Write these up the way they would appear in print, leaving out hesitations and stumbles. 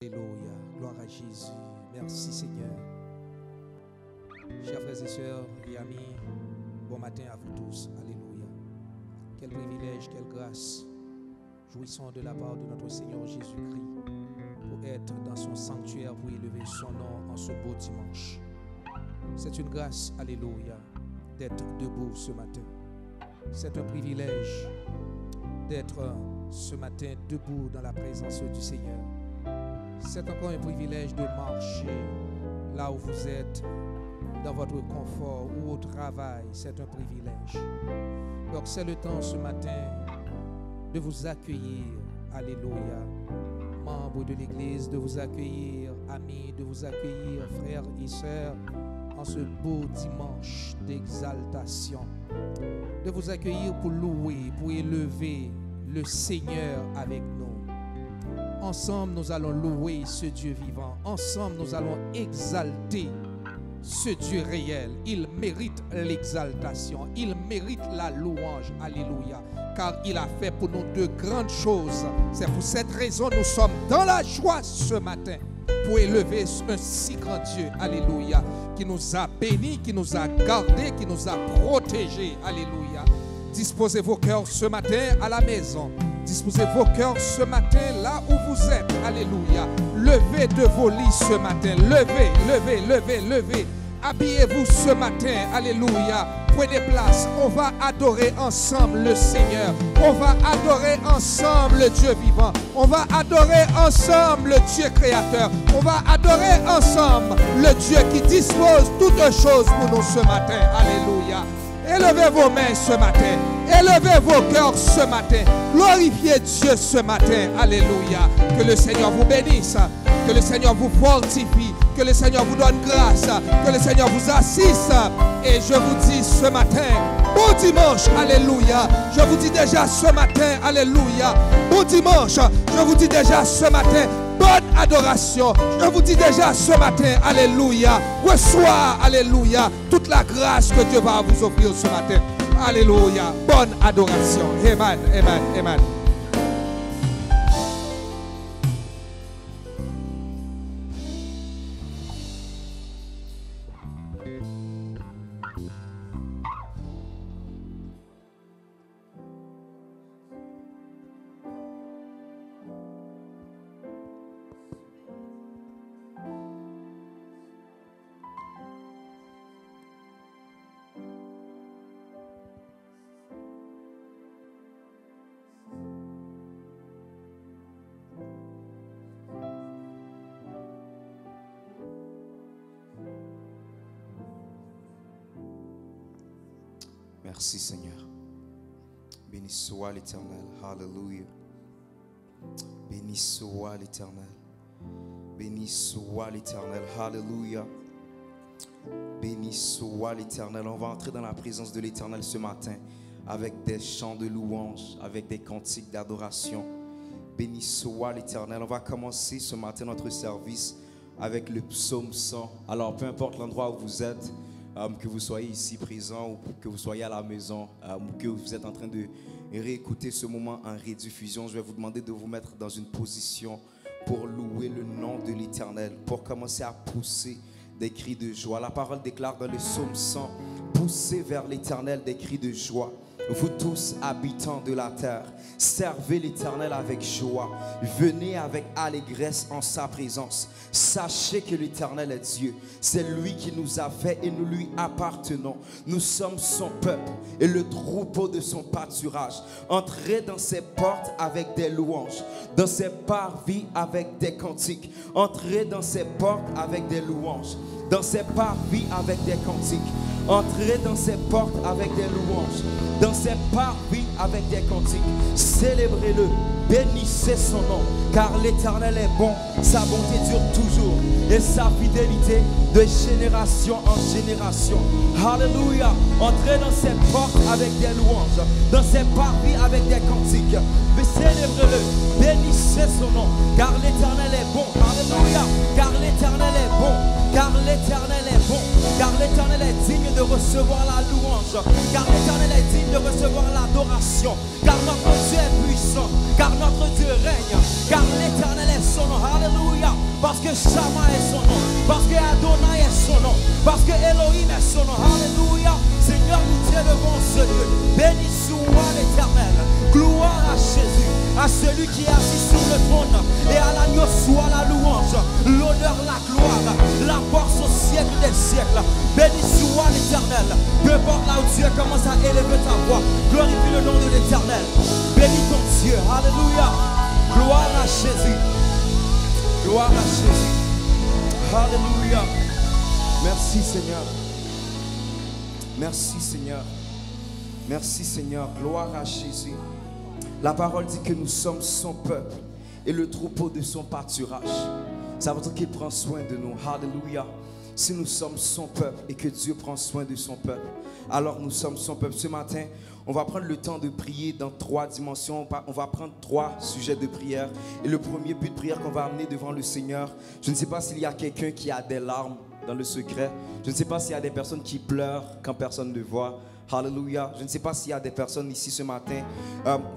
Alléluia, gloire à Jésus. Merci Seigneur. Chers frères et sœurs et amis, bon matin à vous tous. Alléluia. Quel privilège, quelle grâce. Jouissons de la part de notre Seigneur Jésus-Christ pour être dans son sanctuaire, pour élever son nom en ce beau dimanche. C'est une grâce, alléluia, d'être debout ce matin. C'est un privilège d'être ce matin debout dans la présence du Seigneur. C'est encore un privilège de marcher là où vous êtes, dans votre confort ou au travail. C'est un privilège. Donc c'est le temps ce matin de vous accueillir, alléluia, membres de l'Église, de vous accueillir, amis, de vous accueillir, frères et sœurs, en ce beau dimanche d'exaltation, de vous accueillir pour louer, pour élever le Seigneur avec nous. Ensemble, nous allons louer ce Dieu vivant. Ensemble, nous allons exalter ce Dieu réel. Il mérite l'exaltation. Il mérite la louange. Alléluia. Car il a fait pour nous de grandes choses. C'est pour cette raison que nous sommes dans la joie ce matin pour élever un si grand Dieu. Alléluia. Qui nous a bénis, qui nous a gardés, qui nous a protégés. Alléluia. Disposez vos cœurs ce matin à la maison. Disposez vos cœurs ce matin là où vous êtes. Alléluia. Levez de vos lits ce matin. Levez, levez, levez, levez. Habillez-vous ce matin. Alléluia. Prenez place. On va adorer ensemble le Seigneur. On va adorer ensemble le Dieu vivant. On va adorer ensemble le Dieu créateur. On va adorer ensemble le Dieu qui dispose toutes choses pour nous ce matin. Alléluia. Élevez vos mains ce matin. Élevez vos cœurs ce matin. Glorifiez Dieu ce matin. Alléluia. Que le Seigneur vous bénisse. Que le Seigneur vous fortifie. Que le Seigneur vous donne grâce. Que le Seigneur vous assiste. Et je vous dis ce matin, bon dimanche. Alléluia. Je vous dis déjà ce matin, alléluia. Bon dimanche. Je vous dis déjà ce matin, bonne adoration. Je vous dis déjà ce matin, alléluia. Reçois, alléluia, toute la grâce que Dieu va vous offrir ce matin. Alléluia. Bonne adoration. Amen, amen, amen. Merci Seigneur. Béni soit l'Éternel. Alléluia. Béni soit l'Éternel. Béni soit l'Éternel. Alléluia. Béni soit l'Éternel. On va entrer dans la présence de l'Éternel ce matin avec des chants de louange, avec des cantiques d'adoration. Béni soit l'Éternel. On va commencer ce matin notre service avec le psaume 100. Alors peu importe l'endroit où vous êtes, que vous soyez ici présent ou que vous soyez à la maison ou que vous êtes en train de réécouter ce moment en rediffusion, je vais vous demander de vous mettre dans une position pour louer le nom de l'Éternel, pour commencer à pousser des cris de joie. La parole déclare dans le psaume 100, poussez vers l'Éternel des cris de joie. Vous tous habitants de la terre, servez l'Éternel avec joie. Venez avec allégresse en sa présence. Sachez que l'Éternel est Dieu. C'est lui qui nous a fait et nous lui appartenons. Nous sommes son peuple et le troupeau de son pâturage. Entrez dans ses portes avec des louanges, dans ses parvis avec des cantiques. Entrez dans ses portes avec des louanges, dans ses parvis avec des cantiques. Entrez dans ses portes avec des louanges, dans ses parvis avec des cantiques. Célébrez-le, bénissez son nom, car l'Éternel est bon, sa bonté dure toujours et sa fidélité de génération en génération. Alléluia. Entrez dans ses portes avec des louanges, dans ses parvis avec des cantiques. Mais célébrez-le, bénissez son nom, car l'Éternel est bon. Alléluia. Car l'Éternel est bon, car l'Éternel est bon, car l'Éternel est digne de recevoir la louange, car l'Éternel est digne de recevoir l'adoration, car notre Dieu est puissant, car notre Dieu règne, car l'Éternel est son nom. Alléluia. celui qui est assis sur le trône. Et à l'agneau soit la louange, l'honneur, la gloire, la force au siècle des siècles. Béni soit l'Éternel. Peu importe là où Dieu commence à élever ta voix, glorifie le nom de l'Éternel. Bénis ton Dieu. Alléluia. Gloire à Jésus. Gloire à Jésus. Alléluia. Merci Seigneur. Merci Seigneur. Merci Seigneur. Gloire à Jésus. La parole dit que nous sommes son peuple et le troupeau de son pâturage. Ça veut dire qu'il prend soin de nous. Alléluia. Si nous sommes son peuple et que Dieu prend soin de son peuple, alors nous sommes son peuple. Ce matin, on va prendre le temps de prier dans 3 dimensions. On va prendre 3 sujets de prière. Et le premier but de prière qu'on va amener devant le Seigneur, je ne sais pas s'il y a quelqu'un qui a des larmes dans le secret. Je ne sais pas s'il y a des personnes qui pleurent quand personne ne voit. Alléluia. Je ne sais pas s'il y a des personnes ici ce matin.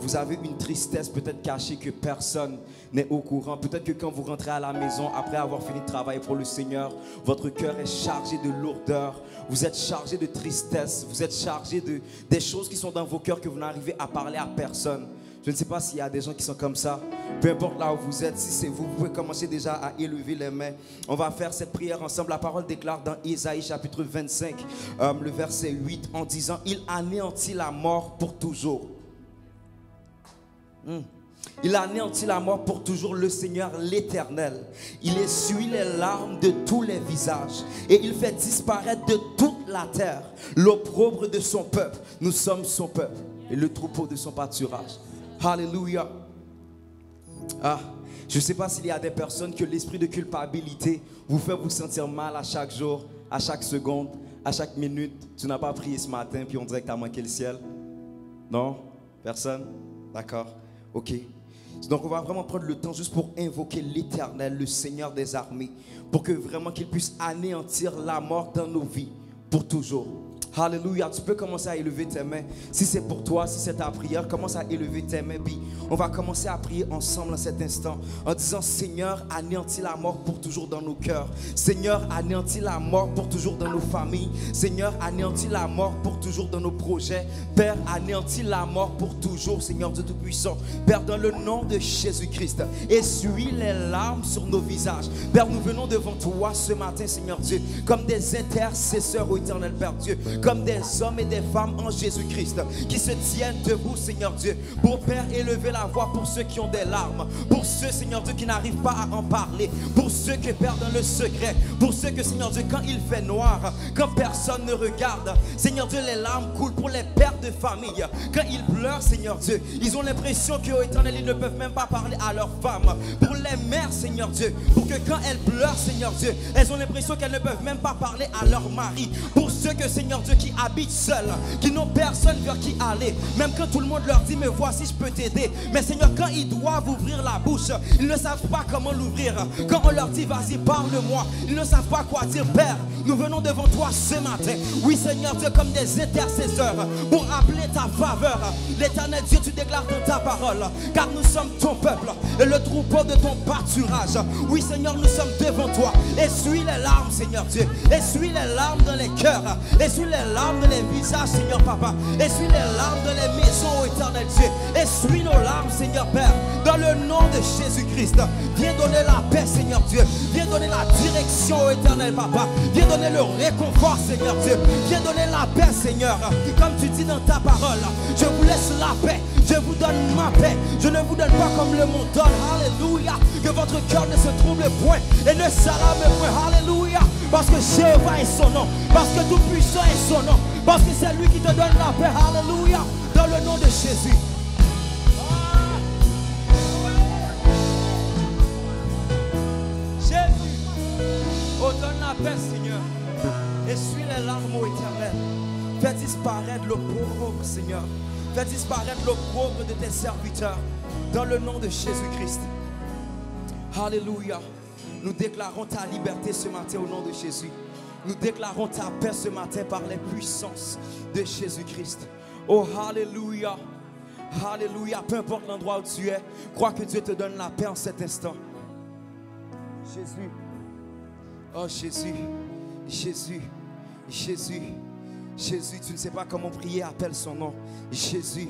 Vous avez une tristesse peut-être cachée que personne n'est au courant. Peut-être que quand vous rentrez à la maison après avoir fini de travailler pour le Seigneur, votre cœur est chargé de lourdeur. Vous êtes chargé de tristesse. Vous êtes chargé de des choses qui sont dans vos cœurs que vous n'arrivez à parler à personne. Je ne sais pas s'il y a des gens qui sont comme ça. Peu importe là où vous êtes, si c'est vous, vous pouvez commencer déjà à élever les mains. On va faire cette prière ensemble. La parole déclare dans Ésaïe chapitre 25, le verset 8, en disant: il anéantit la mort pour toujours. Il anéantit la mort pour toujours, le Seigneur l'Éternel. Il essuie les larmes de tous les visages et il fait disparaître de toute la terre l'opprobre de son peuple. Nous sommes son peuple et le troupeau de son pâturage. Alléluia. Je ne sais pas s'il y a des personnes que l'esprit de culpabilité vous fait vous sentir mal à chaque jour, à chaque seconde, à chaque minute. Tu n'as pas prié ce matin puis on dirait que tu as manqué le ciel. Non? Personne? D'accord. Ok. Donc on va vraiment prendre le temps juste pour invoquer l'Éternel, le Seigneur des armées, pour que vraiment qu'il puisse anéantir la mort dans nos vies pour toujours. Alléluia. Tu peux commencer à élever tes mains. Si c'est pour toi, si c'est ta prière, commence à élever tes mains. Puis on va commencer à prier ensemble en cet instant en disant: Seigneur, anéantis la mort pour toujours dans nos cœurs. Seigneur, anéantis la mort pour toujours dans nos familles. Seigneur, anéantis la mort pour toujours dans nos projets. Père, anéantis la mort pour toujours, Seigneur Dieu Tout-Puissant. Père, dans le nom de Jésus-Christ, essuie les larmes sur nos visages. Père, nous venons devant toi ce matin, Seigneur Dieu, comme des intercesseurs au éternel Père Dieu, comme des hommes et des femmes en Jésus-Christ qui se tiennent debout, Seigneur Dieu, pour Père élever la voix pour ceux qui ont des larmes, pour ceux, Seigneur Dieu, qui n'arrivent pas à en parler, pour ceux qui perdent dans le secret, pour ceux que, Seigneur Dieu, quand il fait noir, quand personne ne regarde, Seigneur Dieu, les larmes coulent pour les pères de famille. Quand ils pleurent, Seigneur Dieu, ils ont l'impression qu'au éternel, ils ne peuvent même pas parler à leurs femmes. Pour les mères, Seigneur Dieu, pour que quand elles pleurent, Seigneur Dieu, elles ont l'impression qu'elles ne peuvent même pas parler à leur mari. Pour ceux que, Seigneur Dieu, qui habitent seuls, qui n'ont personne vers qui aller, même quand tout le monde leur dit: mais voici, je peux t'aider. Mais Seigneur, quand ils doivent ouvrir la bouche, ils ne savent pas comment l'ouvrir. Quand on leur dit: vas-y, parle-moi, ils ne savent pas quoi dire. Père, nous venons devant toi ce matin, oui Seigneur Dieu, comme des intercesseurs, pour appeler ta faveur. L'Éternel Dieu, tu déclares dans ta parole: car nous sommes ton peuple et le troupeau de ton pâturage. Oui Seigneur, nous sommes devant toi. Essuie les larmes, Seigneur Dieu, essuie les larmes dans les cœurs, essuie les larmes dans les visages, Seigneur Papa, essuie les larmes dans les maisons, ô éternel Dieu, essuie nos larmes, Seigneur Père, dans le nom de Jésus-Christ. Viens donner la paix, Seigneur Dieu, viens donner la direction, ô éternel Papa, viens donner le réconfort, Seigneur Dieu, viens donner la paix, Seigneur, comme tu dis dans ta parole: je vous laisse la paix, je vous donne ma paix, je ne vous donne pas comme le monde donne. Alléluia. Que votre cœur ne se trouble point et ne s'alarme point. Alléluia. Parce que Jéhovah est son nom, parce que Tout-Puissant est son nom, parce que c'est lui qui te donne la paix. Alléluia. Dans le nom de Jésus. Jésus, oh, donne la paix, Seigneur. Essuie les larmes, ô éternel. Fais disparaître l'opprobre, Seigneur. Fais disparaître l'opprobre de tes serviteurs. Dans le nom de Jésus-Christ. Alléluia. Nous déclarons ta liberté ce matin au nom de Jésus. Nous déclarons ta paix ce matin par les puissances de Jésus-Christ. Oh, alléluia. Alléluia. Peu importe l'endroit où tu es, crois que Dieu te donne la paix en cet instant. Jésus. Oh, Jésus. Jésus. Jésus. Jésus. Tu ne sais pas comment prier, appelle son nom. Jésus.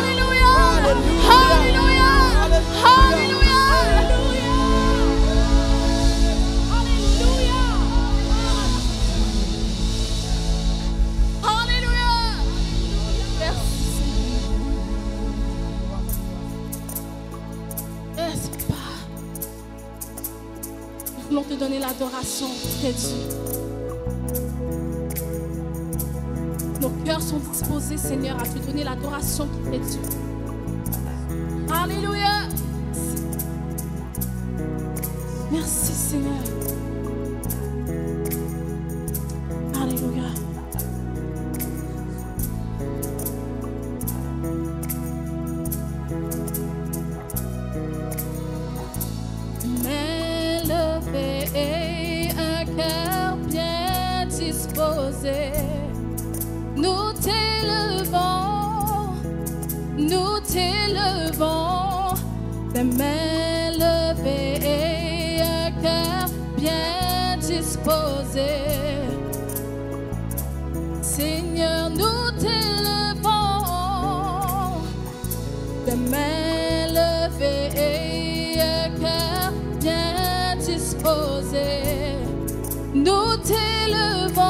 voulons te donner l'adoration qui t'est due. Nos cœurs sont disposés, Seigneur, à te donner l'adoration qui t'est due. Alléluia. Merci, Seigneur. Alléluia. Mais levé et un cœur bien disposé, nous t'élevons, les mains levées et un cœur bien disposé. Seigneur, nous t'élevons, les mains levées et un cœur bien disposé. Nous t'élevons,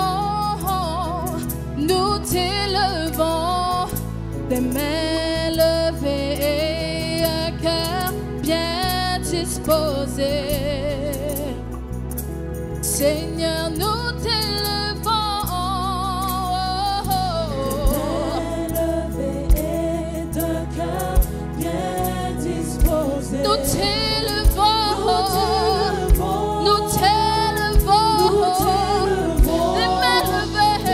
les mains levées et un cœur bien disposé. Seigneur, nous t'élevons, et d'un cœur bien disposé. nous t'élevons, nous t'élevons, les mains levées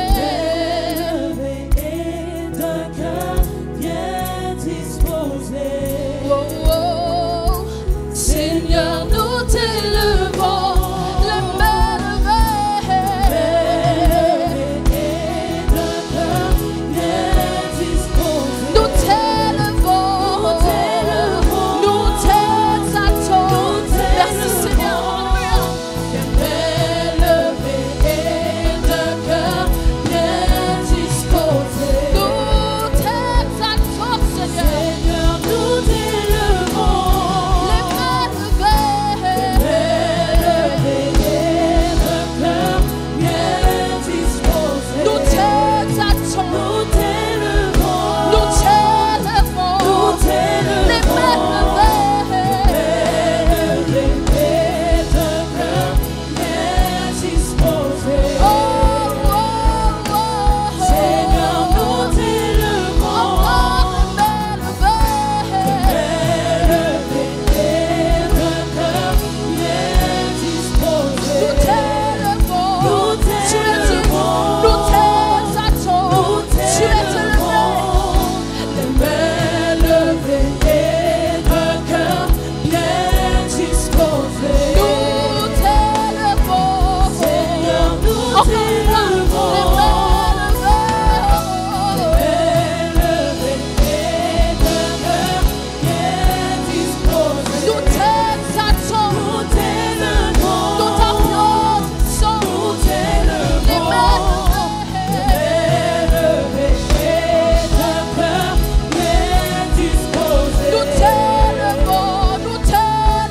Et d'un cœur bien disposé. Oh, oh. Seigneur, nous t'élevons, les mains levées. Et d'un cœur bien disposé. Nous t'élevons, nous t'exaltons. Merci Seigneur, alléluia. Les mains levées et d'un cœur bien disposé. Nous t'exaltons Seigneur. Seigneur, nous t'élevons. Les mains levées. Et d'un cœur bien disposé. Nous t'exaltons, Nous t'élevons. nous t'élevons. Nous Les mains levées. Oh, oh, oh. Seigneur, nous t'élevons. Encore les mains levées. Nous t'élevons, tu es Dieu, nous t'exaltons, tu es élevé. Les mains levées et un cœur bien disposé. Nous t'élevons, Seigneur, nous encore une fois, nous t'exaltons, nous t'applaudissons. Les mains nous t'élevons, nous t'élevons, nous t'élevons,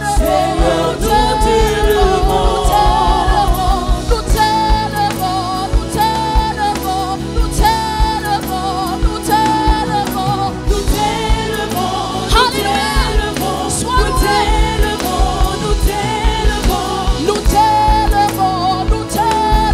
nous t'élevons, nous t'élevons, nous t'élevons, nous t'élevons, nous t'élevons. Alléluia. Sois loué. Nous t'élevons, nous t'élevons, nous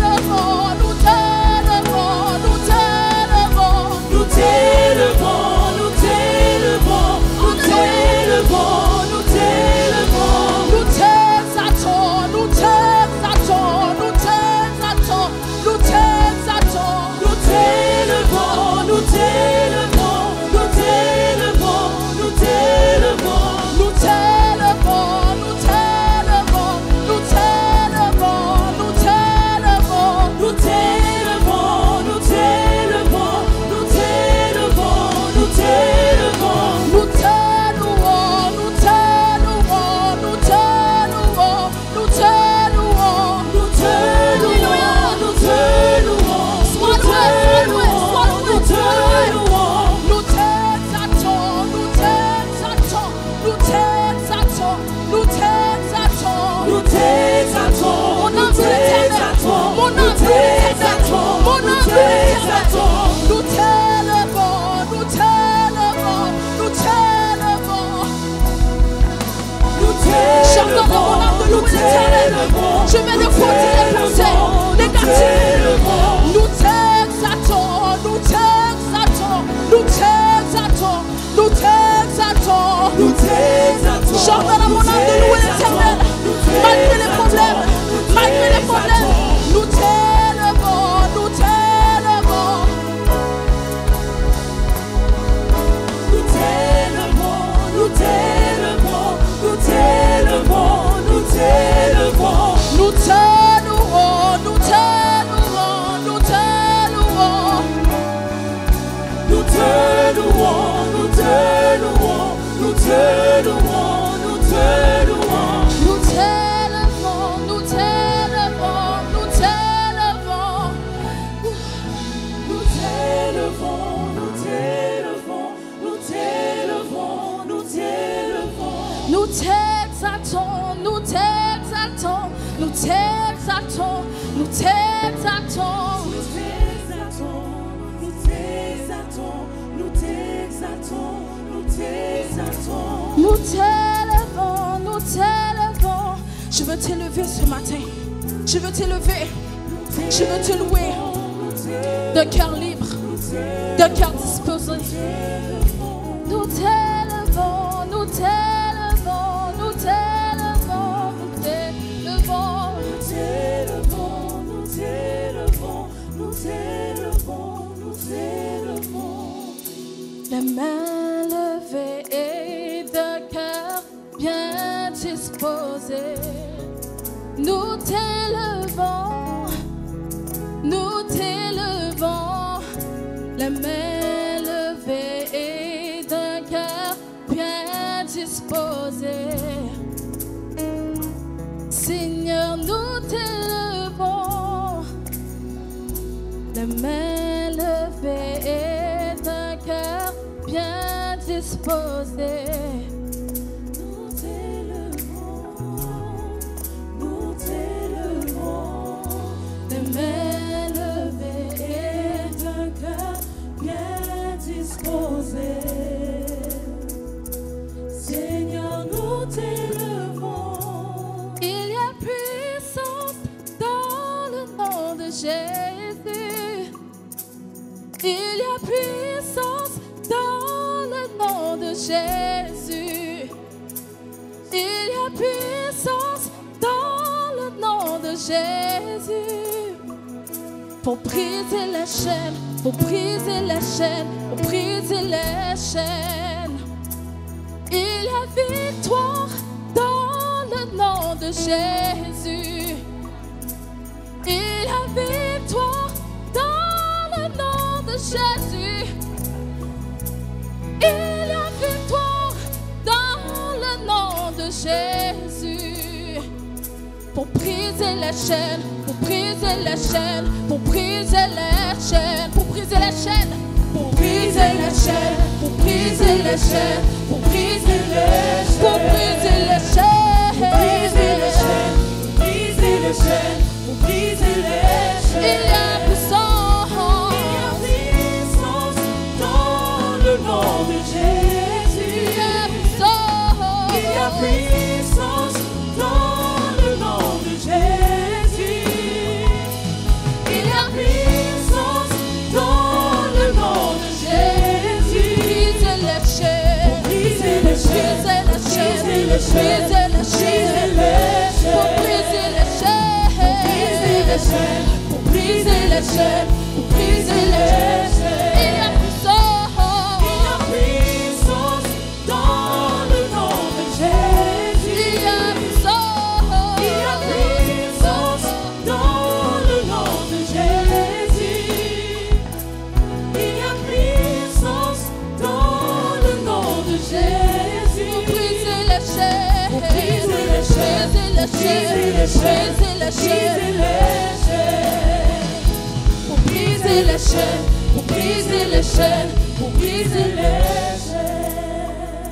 t'élevons, nous t'élevons, nous t'élevons. Nous t'élevons, nous t'élevons, nous t'élevons, nous t'élevons. Nous t'exaltons, nous t'exaltons, nous t'exaltons, nous t'exaltons. Nous t'élevons, nous t'élevons, nous t'élevons, nous t'élevons. Nous t'élevons, nous t'élevons, nous t'élevons, nous t'élevons. Nous t'élevons, nous t'élevons, nous t'élevons, nous t'élevons. Nous t'élouons, nous t'élouons, nous t'élouons, nous t'élouons. Nous Alléluia. nous t'élouons, Sois loué, sois loué, sois loué, nous sois loué. t'élouons. Nous t'exaltons, nous t'exaltons, nous t'exaltons, nous t'exaltons. Nous t'exaltons, Mon nous âme t'éternel, t'exaltons, mon nous âme t'éternel, t'exaltons, mon nous âme t'éternel. t'exaltons. Nous t'élevons, nous t'élevons, nous t'élevons. Nous J'ordonne à mon âme de louer l'Éternel. t'élevons, t'exaltons, nous t'exaltons, nous t'exaltons. Nous t'élevons, nous t'élevons. Je veux t'élever ce matin. Je veux t'élever. Je veux te louer. De cœur libre, de cœur disposé. Nous t'élevons, nous t'élevons, nous t'élevons, nous t'élevons. Nous t'élevons, nous t'élevons, nous t'élevons, nous t'élevons. Les mains levées et de cœur bien disposé. Nous t'élevons, nous t'élevons. Les mains levées et de cœur bien disposé. Seigneur, nous t'élevons. Les mains levées et d'un cœur bien disposé. Nous t'élevons, nous t'élevons. Les mains levées Et d'un cœur bien disposé. Seigneur, nous t'élevons. il y a puissance dans le nom de Jésus. Il y a puissance dans le nom de Jésus. Il y a puissance dans le nom de Jésus. Pour briser les chaînes, pour briser les chaînes, pour briser les chaînes. Il y a victoire dans le nom de Jésus. Il y a victoire dans le nom de Jésus. Il y a victoire dans le nom de Jésus. Pour briser les chaînes, pour briser les chaînes, pour briser les chaînes, pour briser les chaînes, pour briser les chaînes, pour briser les chaînes, pour briser les chaînes, pour briser les chaînes, Briser les chaînes, briser les chaînes, pour briser les chaînes. Il y a puissance, Il y a puissance dans le nom de Jésus. il y a puissance, Il y a puissance dans le nom de Jésus. Il y a puissance dans le nom de Jésus. briser les chaînes, Briser les chaînes, briser les chaînes, briser les chaînes, briser les chaînes, pour briser les chaînes, pour briser les chaînes, pour briser les chaînes. Il y a puissance, Il y a puissance dans le nom de Jésus. il y a puissance, Il y a puissance dans le nom de Jésus. Il y a puissance dans le nom de Jésus. pour briser les chaînes, Pour briser les chaînes, briser les chaînes, briser les chaînes. Pour briser les chaînes, Pour briser les chaînes, pour briser les chaînes.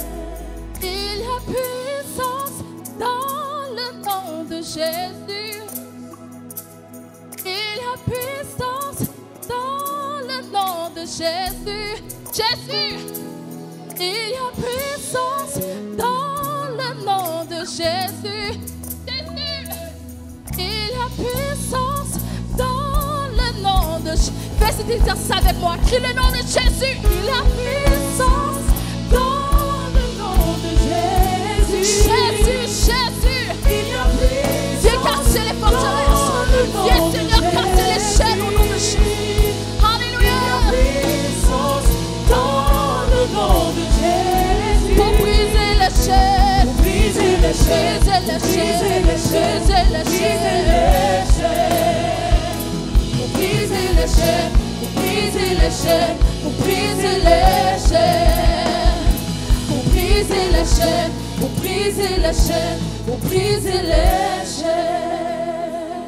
il y a puissance dans le nom de Jésus. Il y a puissance dans le nom de Jésus. Jésus, il y a puissance dans le nom de Jésus. Jésus, il y a puissance dans le nom de Jésus. Fais dire ça avec moi. Crie le nom de Jésus. Il y a puissance dans le nom de Jésus. Jésus, Jésus. Il y a puissance Viens casser les forteresses. Viens, Seigneur, casser les chaînes au nom de Jésus. Alléluia. puissance dans le nom de Jésus. Pour briser les chaînes. Pour briser les chaînes, Briser les chaînes. Briser les chaînes. pour briser les chaînes, Pour briser les chaînes. Pour briser les chaînes. Pour briser les chaînes. Pour briser les chaînes. Pour briser les chaînes.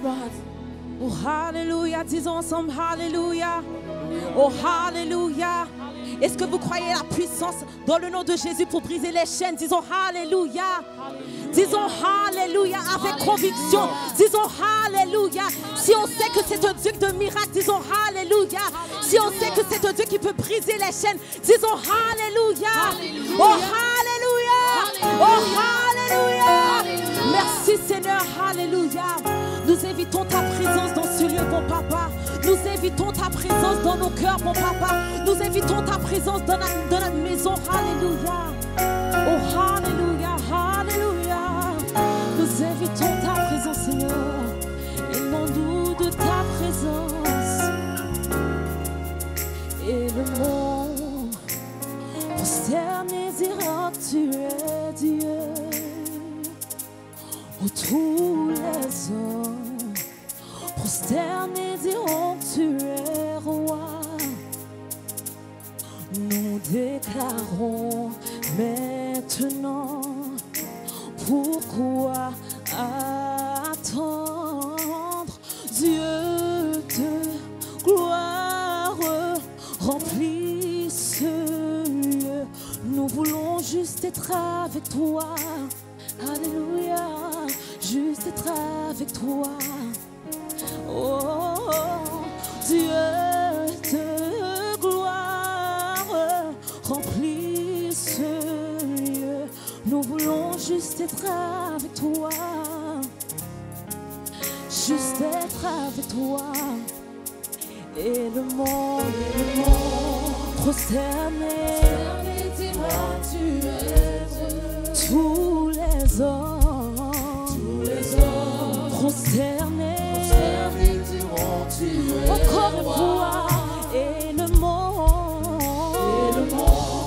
Gloire à Dieu. Oh, Alléluia, disons ensemble, Alléluia. Oh, Alléluia. Est-ce que vous croyez la puissance dans le nom de Jésus pour briser les chaînes? Disons Alléluia. Disons Alléluia avec conviction. Disons Alléluia. Si on sait que c'est un Dieu de miracles, disons Alléluia. Si on sait que c'est un Dieu qui peut briser les chaînes, disons Alléluia. Oh Alléluia. Oh Alléluia. Merci Seigneur. Alléluia. Nous invitons ta présence dans ce lieu, bon papa. Nous invitons ta présence dans nos cœurs, bon papa. Nous invitons ta présence dans notre maison. Alléluia. Oh Alléluia. Alléluia. Nous invitons ta présence, Seigneur. Aimons-nous de ta présence. Et le monde prosterné dira tu es Dieu. Oh, tous les hommes prosternés diront tu es roi. Nous déclarons maintenant, pourquoi attendre? Dieu de gloire remplit ce lieu. Nous voulons juste être avec toi. Alléluia, juste être avec toi. Oh, oh, oh, Dieu de gloire remplit ce lieu. Nous voulons juste être avec toi. Juste être avec toi. Et le monde prosterné dira tu es Dieu. Tous les hommes prosternés diront tu es encore une fois. Et le monde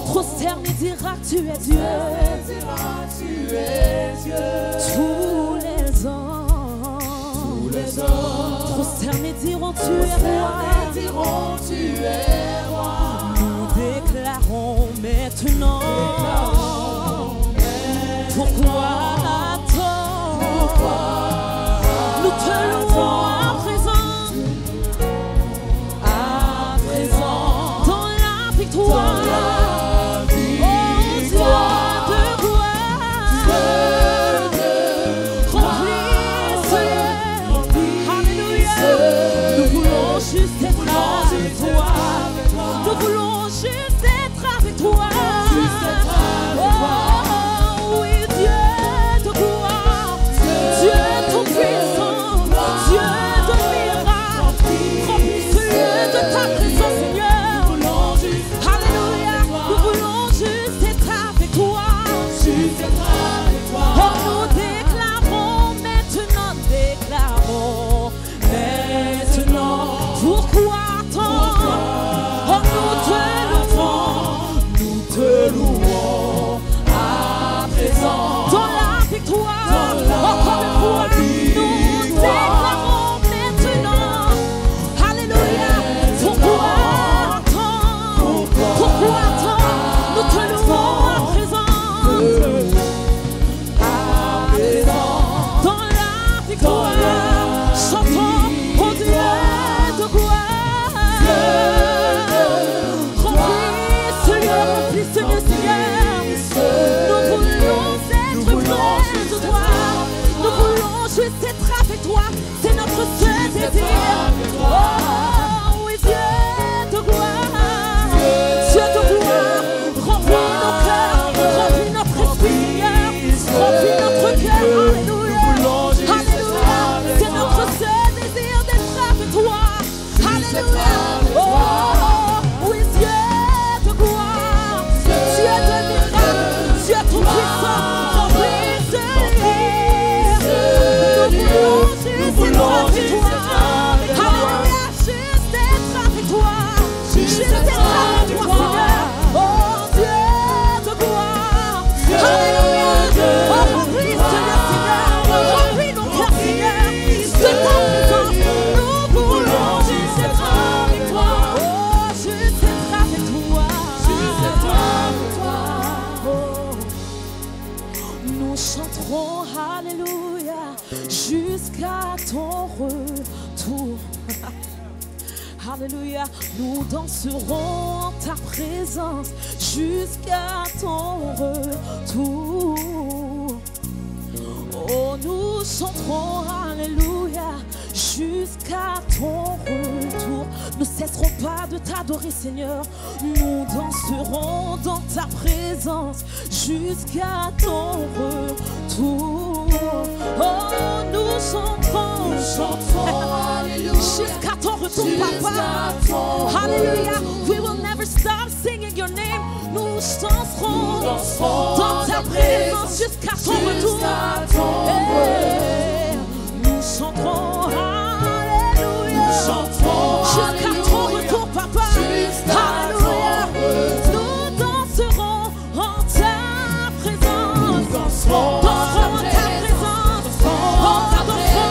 prosterné dira tu es Dieu. Tous les hommes prosternés diront tu es roi. Nous déclarons maintenant, pourquoi attendre? Nous te louons à présent, dans la victoire. Oh Dieu de gloire, remplis ce lieu. Alléluia. Nous voulons juste être avec toi. Nous voulons juste être avec toi. Oh oui, Dieu de gloire, Dieu tout-puissant, Dieu de miracles, remplis ce lieu de ta présence, Seigneur. Alléluia. Nous voulons juste être avec toi. Oh, nous déclarons maintenant, pourquoi attendre? Oh, nous te louons à présent dans la victoire. Encore une fois, nous déclarons maintenant, alléluia. Pourquoi attendre? Pourquoi attendre? Nous te louons à présent, dans la victoire. Chantons au Dieu de gloire. Remplis ce lieu, Seigneur. Nous voulons être près de toi. Nous voulons juste être avec toi. C'est notre seul désir. Oh oui, Dieu de gloire. Dieu de gloire. Remplis nos cœurs. Remplis notre esprit, Seigneur. Remplis notre cœur. Alléluia. Alléluia. C'est notre seul désir d'être avec toi. Alléluia. Oh oui, Dieu de gloire, Dieu de miracles, Dieu tout-puissant, remplis ce lieu. Nous voulons juste être avec toi. Alléluia, juste être avec toi. Juste être avec toi, Seigneur. Oh Dieu de gloire. Alléluia. Oh, remplis ce lieu, Seigneur. Remplis nos cœurs, Seigneur, de ta présence. Nous voulons juste être avec toi. Oh, juste être avec toi. Juste être avec toi. Oh. Nous chanterons Alléluia jusqu'à ton retour. Alléluia, nous danserons en ta présence jusqu'à ton retour. Oh, nous chanterons Alléluia jusqu'à ton retour. Ne cesserons pas de t'adorer, Seigneur. Nous danserons dans ta présence jusqu'à ton retour. Oh, nous chanterons Alléluia jusqu'à ton retour, Papa. Hallelujah. We will never stop singing your name. Nous chanterons dans ta présence jusqu'à ton retour. Hey. Nous chanterons Alléluia jusqu'à ton retour, Papa. Alléluia. Nous danserons en ta présence. Danserons en ta présence. Danserons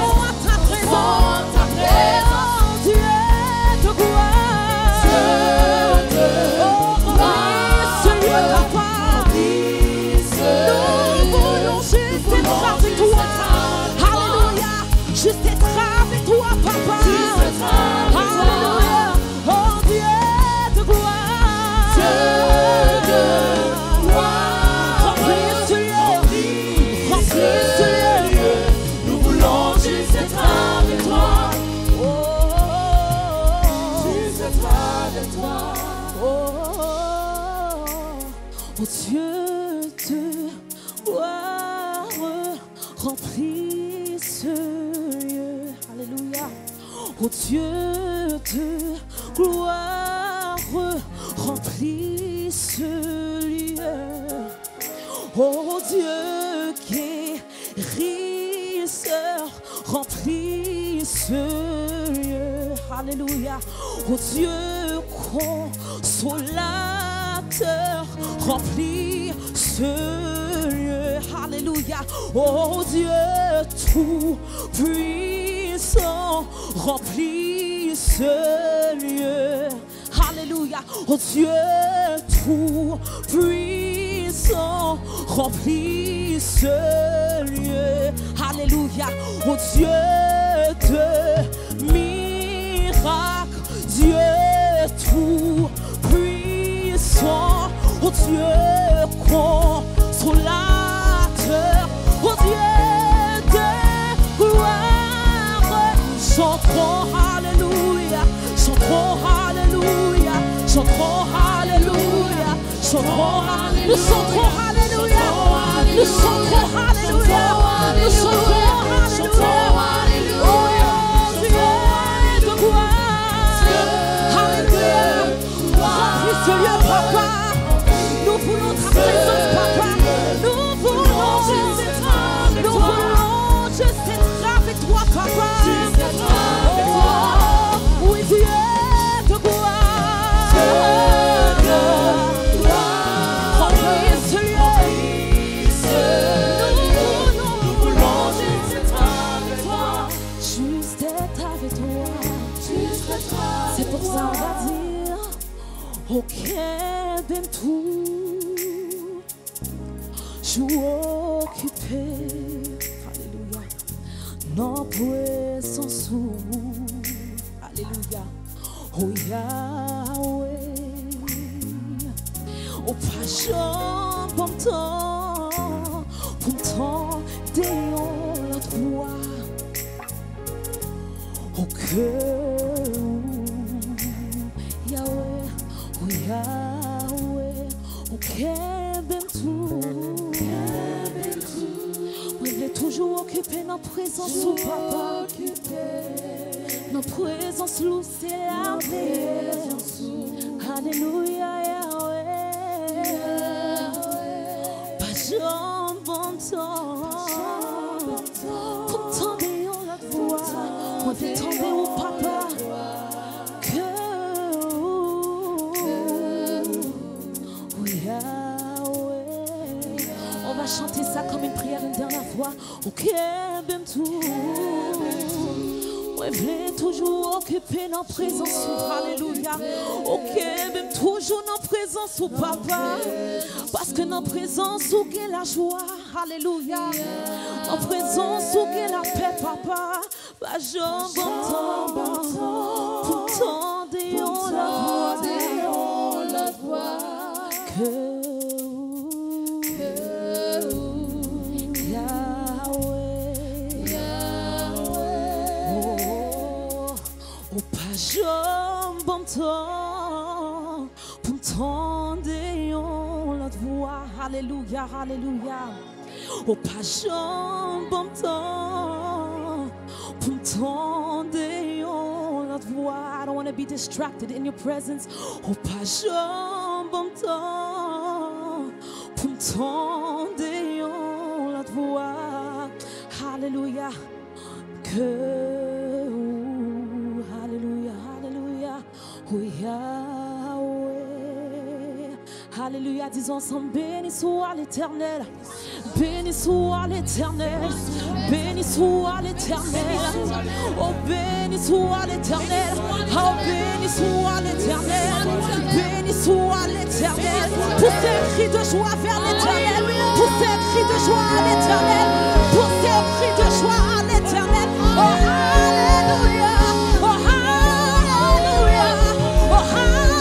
en ta présence. Oh, Dieu de gloire. Oh, remplis ce lieu, Papa. Nous voulons juste être avec toi. Alléluia. Juste être avec toi, Papa. Alléluia. Oh, Dieu de gloire. Remplis ce lieu. Remplis ce lieu. Nous voulons juste être avec toi. Juste être avec toi. Oh Dieu de gloire, remplis ce lieu. Alléluia. Oh Dieu de gloire, remplis ce lieu. Oh Dieu guérisseur, remplis ce lieu. Alléluia. Oh Dieu consolateur, remplis ce lieu. Alléluia. Oh Dieu tout puissant, remplis ce lieu. Alléluia. Oh Dieu tout puissant, remplis ce lieu. Alléluia. Oh Dieu de miracles, Dieu tout puissant. Oh Dieu consolateur, oh Dieu de gloire. Chantons Alléluia, chantons Alléluia, chantons Alléluia, chantons Alléluia. Nous chantons Alléluia, nous chantons Alléluia, nous chantons Alléluia. Oh Dieu de gloire, Alléluia. Remplis ce lieu, Papa. Nous voulons ta présence, Papa. Nous voulons juste être avec toi, Papa. Oh, oui, Dieu de gloire. Remplis ce lieu. Nous voulons juste être avec toi. Juste être avec toi. C'est pour ça on va dire, ok, ben tout, je occupé, alléluia, non présence, alléluia, oh Yahweh, oh pas j'en bon temps, pourtant déon la droit, oh que Yahweh, oh Yahweh, oh Kebentou. Oui, il est toujours occupé dans la présence sous Papa. Notre présence loup, c'est la paix. Alléluia, Yahweh. Pas j'en bon temps. Pourtant, déon la voix. Moi, détendez au Papa. On va chanter ça comme une prière une dernière fois. Ok, ben tout. Ouais, voulez toujours occuper notre présence. Alléluia. Ok, ben toujours notre présence au Papa. Parce que notre présence où est la joie. Alléluia. Notre présence où est la paix, Papa. Bah, j'en bon temps. Pourtant, Alléluia, alléluia. Oh, pas jambe bon temps pour m'tendre notre voix. I don't want to be distracted in your presence. Oh, pas jambe bon temps pour m'tendre notre voix. Alléluia. Que alléluia, alléluia. Oh, Yahweh. Alléluia, disons ensemble, béni soit l'Éternel, béni soit l'Éternel, béni soit l'Éternel, oh béni soit l'Éternel, oh béni soit l'Éternel, béni soit l'Éternel, pour ces cris de joie vers l'Éternel, pour ces cris de joie à l'Éternel, pour ces cris de joie à l'Éternel, oh alléluia, oh alléluia, oh alléluia.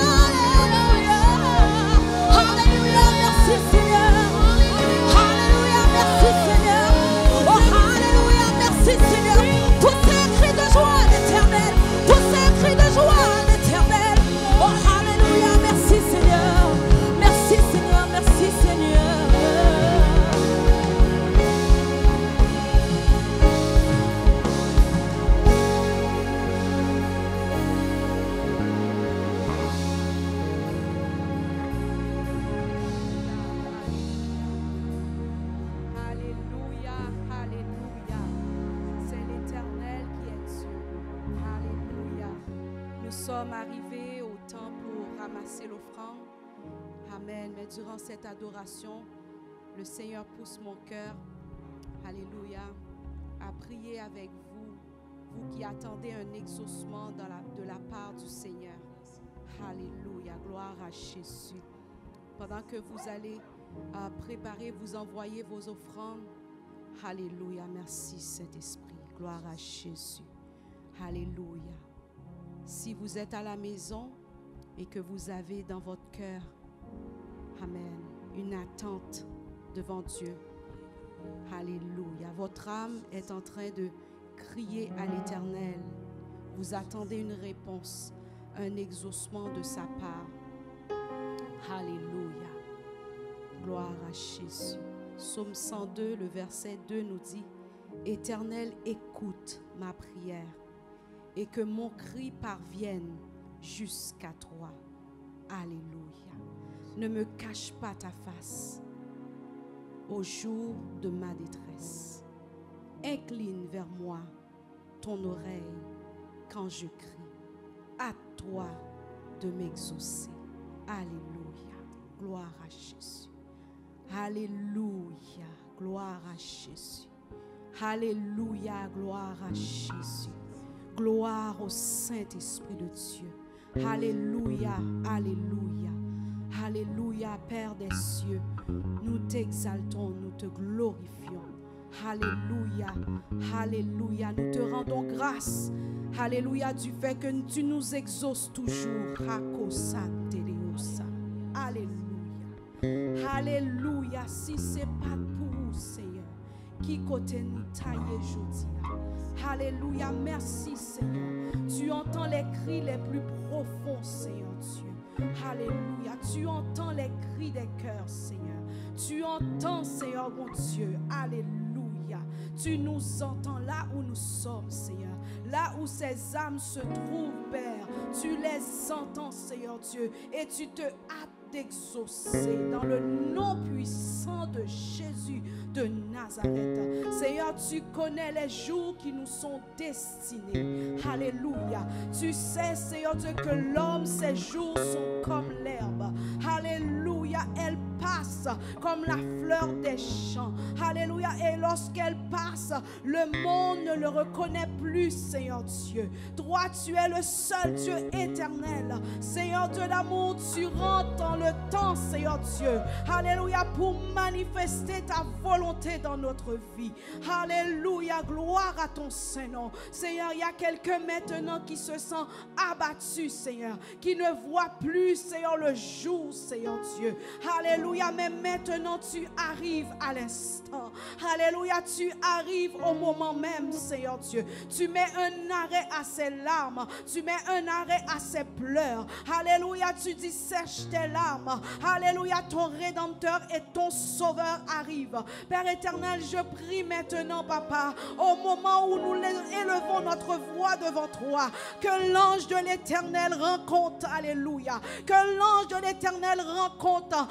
Merci Seigneur, alléluia, merci Seigneur, oh alléluia, merci Seigneur, pour ces cris de joie à l'Éternel, pour ces cris de joie à l'Éternel, oh alléluia, merci Seigneur, merci Seigneur, merci Seigneur. Nous sommes arrivés au temps pour ramasser l'offrande. Amen. Mais durant cette adoration, le Seigneur pousse mon cœur, alléluia, à prier avec vous, vous qui attendez un exaucement de la part du Seigneur. Alléluia, gloire à Jésus. Pendant que vous allez préparer, vous envoyer vos offrandes. Alléluia, merci Saint-Esprit, gloire à Jésus. Alléluia. Si vous êtes à la maison et que vous avez dans votre cœur, amen, une attente devant Dieu, alléluia, votre âme est en train de crier à l'Éternel, vous attendez une réponse, un exaucement de sa part, alléluia, gloire à Jésus. Psaume 102, le verset 2 nous dit, Éternel, écoute ma prière, et que mon cri parvienne jusqu'à toi. Alléluia. Ne me cache pas ta face au jour de ma détresse. Incline vers moi ton oreille quand je crie. À toi de m'exaucer. Alléluia. Gloire à Jésus. Alléluia. Gloire à Jésus. Alléluia. Gloire à Jésus. Gloire au Saint-Esprit de Dieu. Alléluia, alléluia, alléluia, Père des cieux. Nous t'exaltons, nous te glorifions. Alléluia, alléluia, nous te rendons grâce. Alléluia, du fait que tu nous exauces toujours. Alléluia, alléluia, si c'est pas pour vous, Seigneur, qui côté nous tailler aujourd'hui. Alléluia, merci Seigneur. Tu entends les cris les plus profonds, Seigneur Dieu. Alléluia, tu entends les cris des cœurs, Seigneur. Tu entends, Seigneur mon Dieu. Alléluia, tu nous entends là où nous sommes, Seigneur. Là où ces âmes se trouvent, Père. Tu les entends, Seigneur Dieu. Et tu te hâtes d'exaucer dans le nom puissant de Jésus de Nazareth. Seigneur, tu connais les jours qui nous sont destinés. Alléluia. Tu sais, Seigneur Dieu, que l'homme, ses jours sont comme l'herbe. Alléluia. Elle passe comme la fleur des champs. Alléluia. Et lorsqu'elle passe, le monde ne le reconnaît plus, Seigneur Dieu. Toi, tu es le seul Dieu éternel. Seigneur Dieu d'amour, tu rentres dans le temps, Seigneur Dieu. Alléluia, pour manifester ta volonté dans notre vie. Alléluia, gloire à ton Saint-Nom. Seigneur, il y a quelqu'un maintenant qui se sent abattu, Seigneur, qui ne voit plus, Seigneur, le jour, Seigneur Dieu. Alléluia, mais maintenant tu arrives à l'instant. Alléluia, tu arrives au moment même, Seigneur Dieu. Tu mets un arrêt à ses larmes. Tu mets un arrêt à ses pleurs. Alléluia, tu dis sèche tes larmes. Alléluia, ton Rédempteur et ton Sauveur arrivent. Père éternel, je prie maintenant, Papa, au moment où nous élevons notre voix devant toi, que l'ange de l'Éternel rencontre, alléluia, que l'ange de l'Éternel rencontre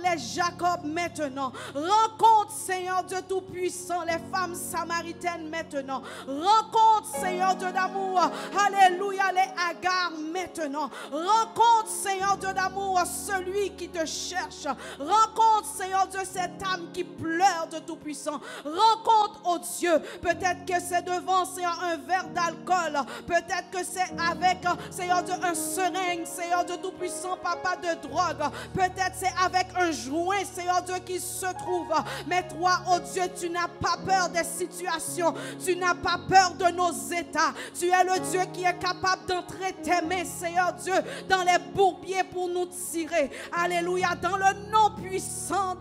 les Jacob maintenant, rencontre, Seigneur Dieu Tout-Puissant, les femmes samaritaines maintenant, rencontre, Seigneur Dieu d'amour, alléluia, les Agar maintenant, rencontre, Seigneur Dieu d'amour, celui qui te cherche, rencontre, Seigneur Dieu, cette âme qui pleure de Tout-Puissant, rencontre, oh Dieu, peut-être que c'est devant, Seigneur, un verre d'alcool, peut-être que c'est avec, Seigneur Dieu, un seringue, Seigneur Dieu Tout-Puissant, Papa, de drogue, peut-être c'est avec un joint, Seigneur Dieu, qui se trouve, mais toi, oh Dieu, tu n'as pas peur des situations, tu n'as pas peur de nos états, tu es le Dieu qui est capable d'entrer tes mains, Seigneur Dieu, dans les bourbiers pour nous tirer, alléluia, dans le nom puissant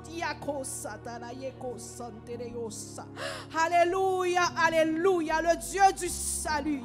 alléluia, alléluia, le Dieu du salut,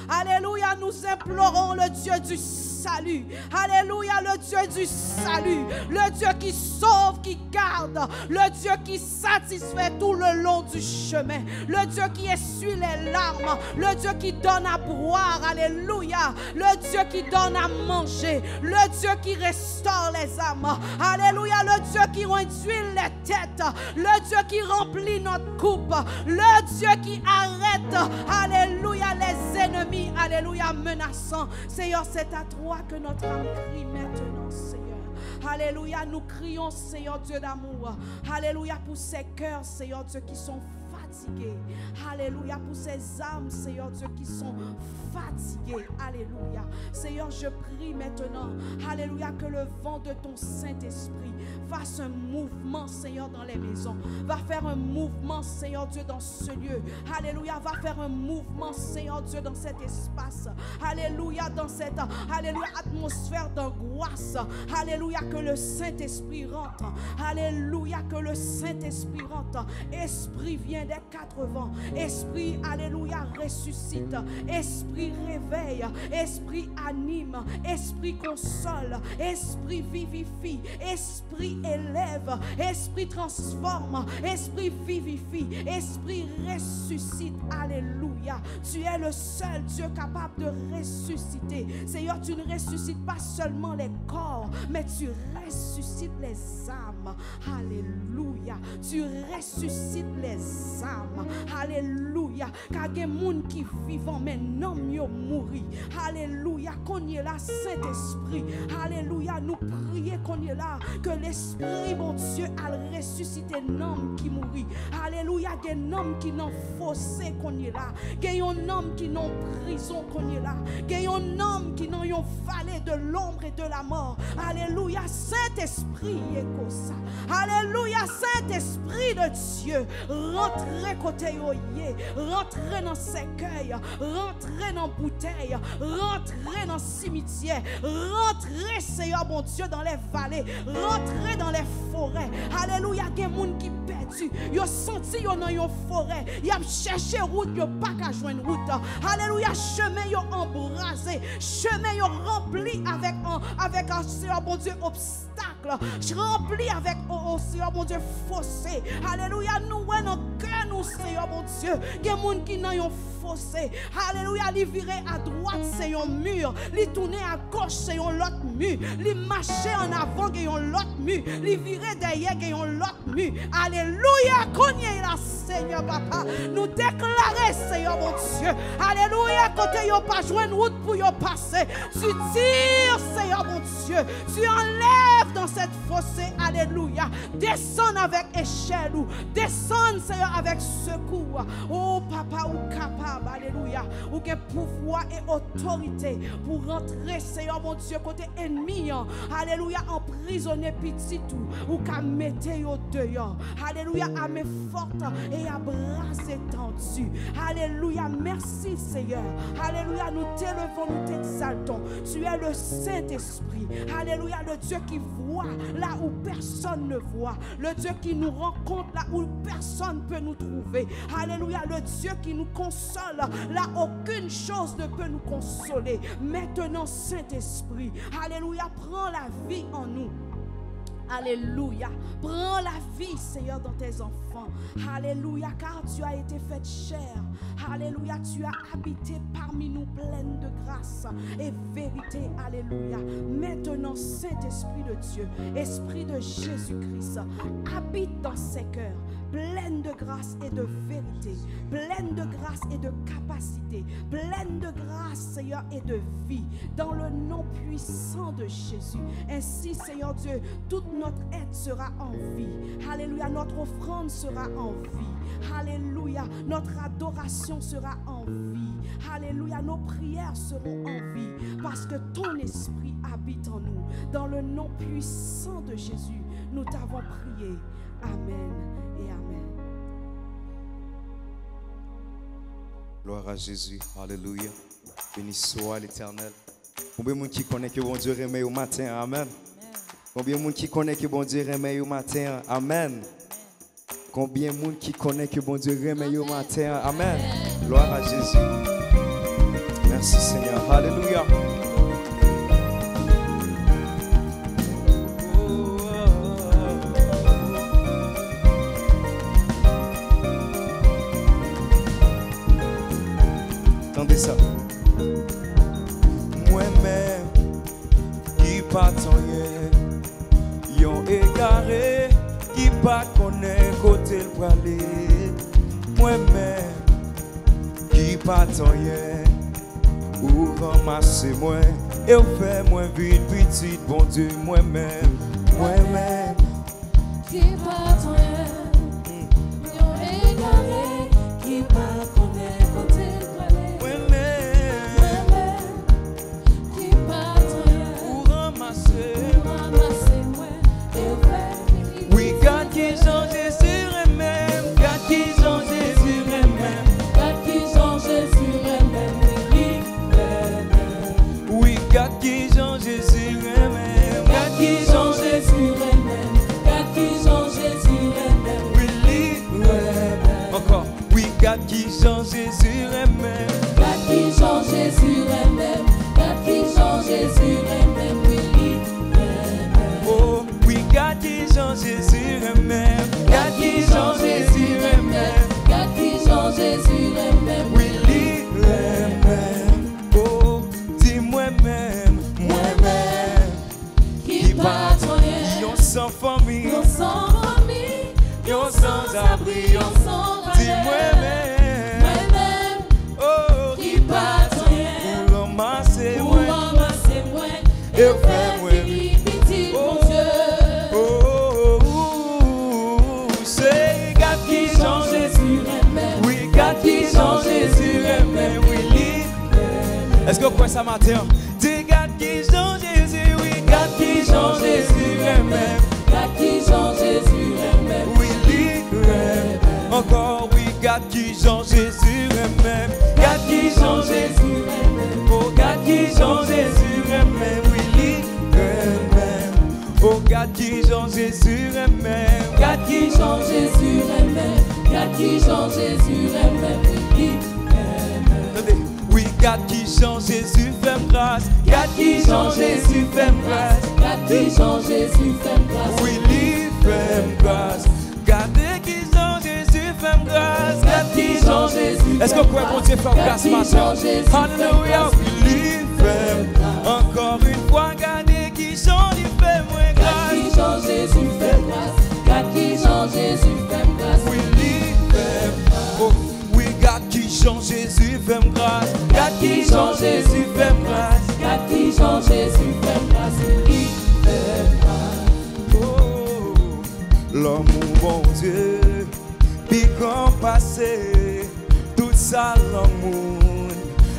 alléluia, nous implorons le Dieu du salut, alléluia, le Dieu du salut, le Dieu qui sauve, qui garde, le Dieu qui satisfait tout le long du chemin, le Dieu qui essuie les larmes, le Dieu qui donne à boire, alléluia, le Dieu qui donne à manger, le Dieu qui restaure les âmes, alléluia, le Dieu qui réduit les têtes, le Dieu qui remplit notre coupe, le Dieu qui arrête, alléluia, les ennemis, alléluia, menaçants. Seigneur, c'est à toi que notre âme crie maintenant, Seigneur. Alléluia, nous crions, Seigneur Dieu d'amour. Alléluia, pour ces cœurs, Seigneur Dieu, qui sont fatigués. Alléluia, pour ces âmes, Seigneur Dieu, qui sont fatiguées. Alléluia. Seigneur, je prie maintenant, alléluia, que le vent de ton Saint-Esprit fasse un mouvement, Seigneur, dans les maisons. Va faire un mouvement, Seigneur Dieu, dans ce lieu. Alléluia, va faire un mouvement, Seigneur Dieu, dans cet espace. Alléluia, dans cette, alléluia, atmosphère d'angoisse. Alléluia, que le Saint-Esprit rentre. Alléluia, que le Saint-Esprit rentre. Esprit vient des quatre vents. Esprit, alléluia, ressuscite. Esprit réveille. Esprit anime. Esprit console. Esprit vivifie. Esprit élève. Esprit transforme. Esprit vivifie. Esprit ressuscite. Alléluia. Tu es le seul Dieu capable de ressusciter. Seigneur, tu ne ressuscites pas seulement les corps, mais tu ressuscites les âmes. Alléluia. Tu ressuscites les âmes. Alléluia. Car il y a des gens qui vivent, mais non mieux mourir. Alléluia. Qu'on y est là, Saint-Esprit. Alléluia. Nous prions qu'on y est là, que l'Esprit, mon Dieu, a ressuscité un homme qui mourit. Alléluia. Il y a un homme qui n'en fossé qu'on y est là. Il y a un homme qui n'en prison qu'on y est là. Il y a un homme qui n'en vallée de l'ombre et de la mort. Alléluia. Saint-Esprit est comme ça. Alléluia. Saint-Esprit de Dieu, rentrez côté yoye, rentrez dans cercueil, rentrez dans bouteille, rentrez dans cimetière, rentrez, Seigneur mon Dieu, dans les vallées, rentrez dans les forêts. Alléluia. Il y a des gens qui perdu, ils ont senti dans une forêt, ils ont cherché route, ils n'ont pas qu'à joindre route. Alléluia. Chemin ils ont embrasé, chemin ils ont rempli avec un Seigneur mon Dieu obstacle. obstacles, rempli avec, oh Seigneur mon Dieu, fossé. Alléluia, nous, dans cœur, nous, Seigneur mon Dieu, il y a des gens qui n'ont fossé. Alléluia, ils virent à droite, c'est un mur. Ils tournent à gauche, c'est un autre mur. Ils marchaient en avant, c'est un autre mur. Ils virent derrière, c'est un autre mur. Alléluia, cognez la Seigneur, papa. Nous déclarer, Seigneur mon Dieu. Alléluia, côté yon pas joué une route pour yon passer. Tu tires, Seigneur mon Dieu. Tu enlèves dans cette fossé. Alléluia. Descends avec échelle ou descends, Seigneur, avec secours. Oh, papa, ou capable. Alléluia. Ou que pouvoir et autorité pour rentrer, Seigneur mon Dieu, côté ennemi. Alléluia, emprisonner petit tout. Ou qu'à mettre au dehors. Alléluia, à mes fortes et à bras étendus. Alléluia, merci Seigneur. Alléluia, nous t'élevons, nous t'exaltons. Tu es le Saint-Esprit. Alléluia, le Dieu qui voit là où personne ne voit. Le Dieu qui nous rencontre là où personne ne peut nous trouver. Alléluia, le Dieu qui nous console là aucune chose ne peut nous consoler. Maintenant, Saint-Esprit, alléluia, prends la vie en nous. Alléluia. Prends la vie, Seigneur, dans tes enfants. Alléluia, car tu as été fait chair. Alléluia, tu as habité parmi nous pleine de grâce et vérité. Alléluia. Maintenant, Saint-Esprit de Dieu, Esprit de Jésus-Christ, habite dans ces cœurs. Pleine de grâce et de vérité, pleine de grâce et de capacité, pleine de grâce, Seigneur, et de vie, dans le nom puissant de Jésus. Ainsi, Seigneur Dieu, toute notre aide sera en vie. Alléluia, notre offrande sera en vie. Alléluia, notre adoration sera en vie. Alléluia, nos prières seront en vie, parce que ton esprit habite en nous. Dans le nom puissant de Jésus, nous t'avons prié. Amen. Et amen. Gloire à Jésus. Alléluia. Béni soit l'Éternel. Combien de monde qui connaît que bon Dieu remet au matin? Amen. Combien de monde qui connaît que bon Dieu remet au matin? Amen. Combien de monde qui connaît que bon Dieu remet au matin? Amen. Gloire à Jésus. Merci Seigneur. Alléluia. Ça. Moi-même qui pas rien, yon égaré qui pas connaît côté le aller. Moi-même qui pas rien, ou ramasser moi et ou fait moins vite petit bon Dieu. Moi-même qui pas rien, yon égaré qui pas connaît côté qui change Jésus même. God qui change Jésus même. God qui change Jésus même. Oh, oui, God qui change Jésus même. God qui change Jésus même. God qui change Jésus même. Oui, oh, dis-moi même, moi-même. Qui pas rien. Yon sans famille. Yon sans famille. Yon sans abri. Yon sans valeur. Dis-moi même. Et fais-moi petit mon Dieu. C'est God qui change Jésus. Oui, God qui change Jésus. Oui, est-ce que vous croyez ça matin? C'est God qui change Jésus. Oui, God qui change Jésus. God qui change Jésus. Oui, encore oui, God qui change Jésus. God qui change Jésus. Oh, God qui change Jésus. Oh, God qui change Jésus, God qui change Jésus, God qui change Jésus, oui, God Garde qui chante Jésus fait grâce. Garde qui chante Jésus fait grâce. Garde qui chante Jésus fait grâce. Oui, lui fait grâce. Gardez qui chante Jésus fait grâce. Garde qui chante Jésus. Est-ce que vous pouvez compter faire grâce matin? Alléluia, oui, lui fait. Encore une fois, gardez qui chante, il fait moins grâce. Garde qui chante Jésus fait grâce. Garde qui chante Jésus fait grâce. Oui, lui fait. Oh, oui, garde qui chante Jésus fait grâce. Garde qui chante Jésus fait grâce. Garde qui chante Jésus fait grâce. Il fait grâce. Oh, l'amour bon Dieu, puis quand passé, tout ça l'amour,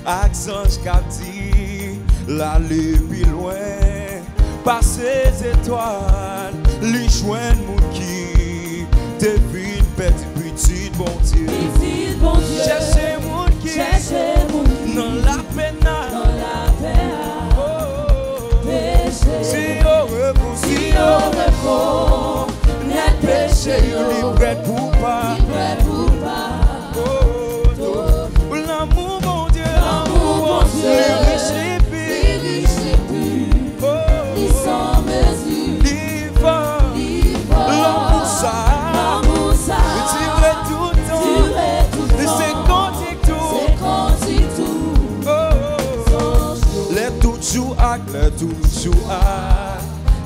accent captif, l'aller plus loin, passer étoiles, les joindre mon qui, te vite petit bon Dieu. Petit bon Dieu. Cherchez mon qui, Cherchez mon qui. dans la peine, Dans la paix. Péché. si au repos, Si au repos. Net péché. libre pour pas. Libre pour pas. L'amour mon Dieu, L'amour mon Dieu. les riches et puis, Les riches et purs. Ils sans mesure. l'amour ça, L'amour ça. tirer tout le temps, Durer tout le temps. c'est quantique tout, C'est quantique tout. les toujours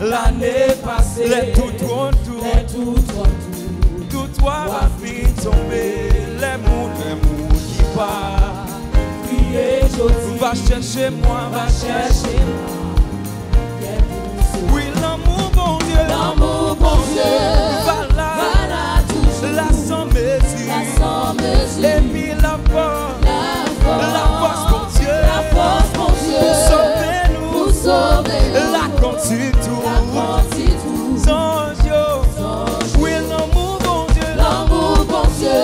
l'année passée, les tout trop Les tout trop tout toi va vite tomber, les mots qui partent, Priez Josie. va chercher moi, Va chercher moi. oui l'amour bon Dieu, L'amour bon Dieu. va là, Va là toujours. la sans mesure, La sans mesure. et puis la force bon Dieu, La force mon Dieu. pour sauver nous, Pour sauver nous. la quantité La quantité tout. sans yo, oui l'amour bon Dieu, L'amour bon Dieu.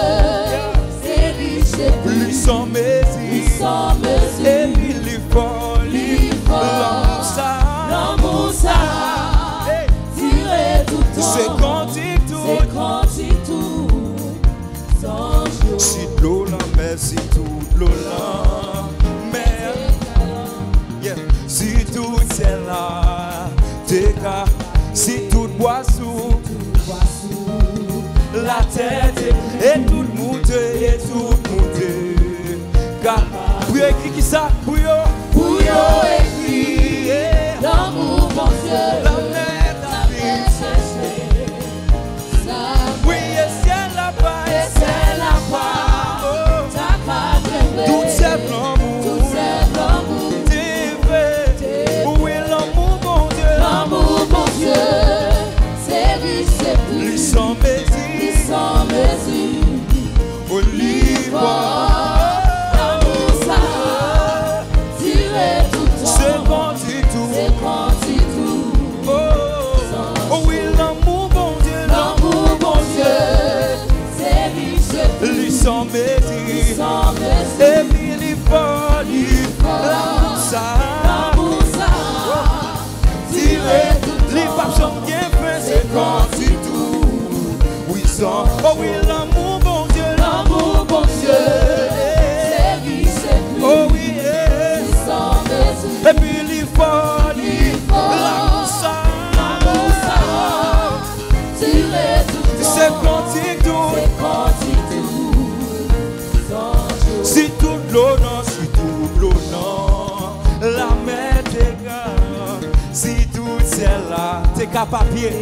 C'est riche et lui pur. sans mesure, Sans mesure. et puis les folies, l'amour ça, L'amour ça. hey, Tirer tout le temps. c'est quantique tout, C'est quantique tout. Sans jour. si de l'eau la mer, si tout de l'eau la mer, yeah. Si tout est là, t'es cas, si tout boisson, la tête et tout monter, et tout monter, car pour écrire qui ça, pour yo, Pour yo écrit. yeah. L'amour bon Dieu. La mer, la vie, oui, et ciel là-bas, et ciel là-bas, oh. Tout c'est l'amour, t'es vrai, oui l'amour bon Dieu, L'amour bon Dieu, c'est riche, c'est lui plus, sans mesure, sans mesure. olive, L'amour ça, tirer tout le temps. c'est quantique tout, C'est quantique tout. oh, oui l'amour bon Dieu, L'amour bon Dieu, c'est riche, c'est plus, lui sans mesure, sans mesure. et puis les folies, l'amour ça, L'amour ça, tirer, les papes sont bien faits, c'est quantique tout, oui sans, oh oui l'amour bon Dieu, l'amour bon Dieu, c'est riche, c'est plus, oh oui, yeah. sans mesure. Et puis les folies, l'amour ça, L'amour ça, tirer tout le temps. c'est quantique tout, C'est quantique tout. Sans jour. si toute l'eau non, si toute l'eau non, la mer t'égare, si tout c'est là, t'es capable pied,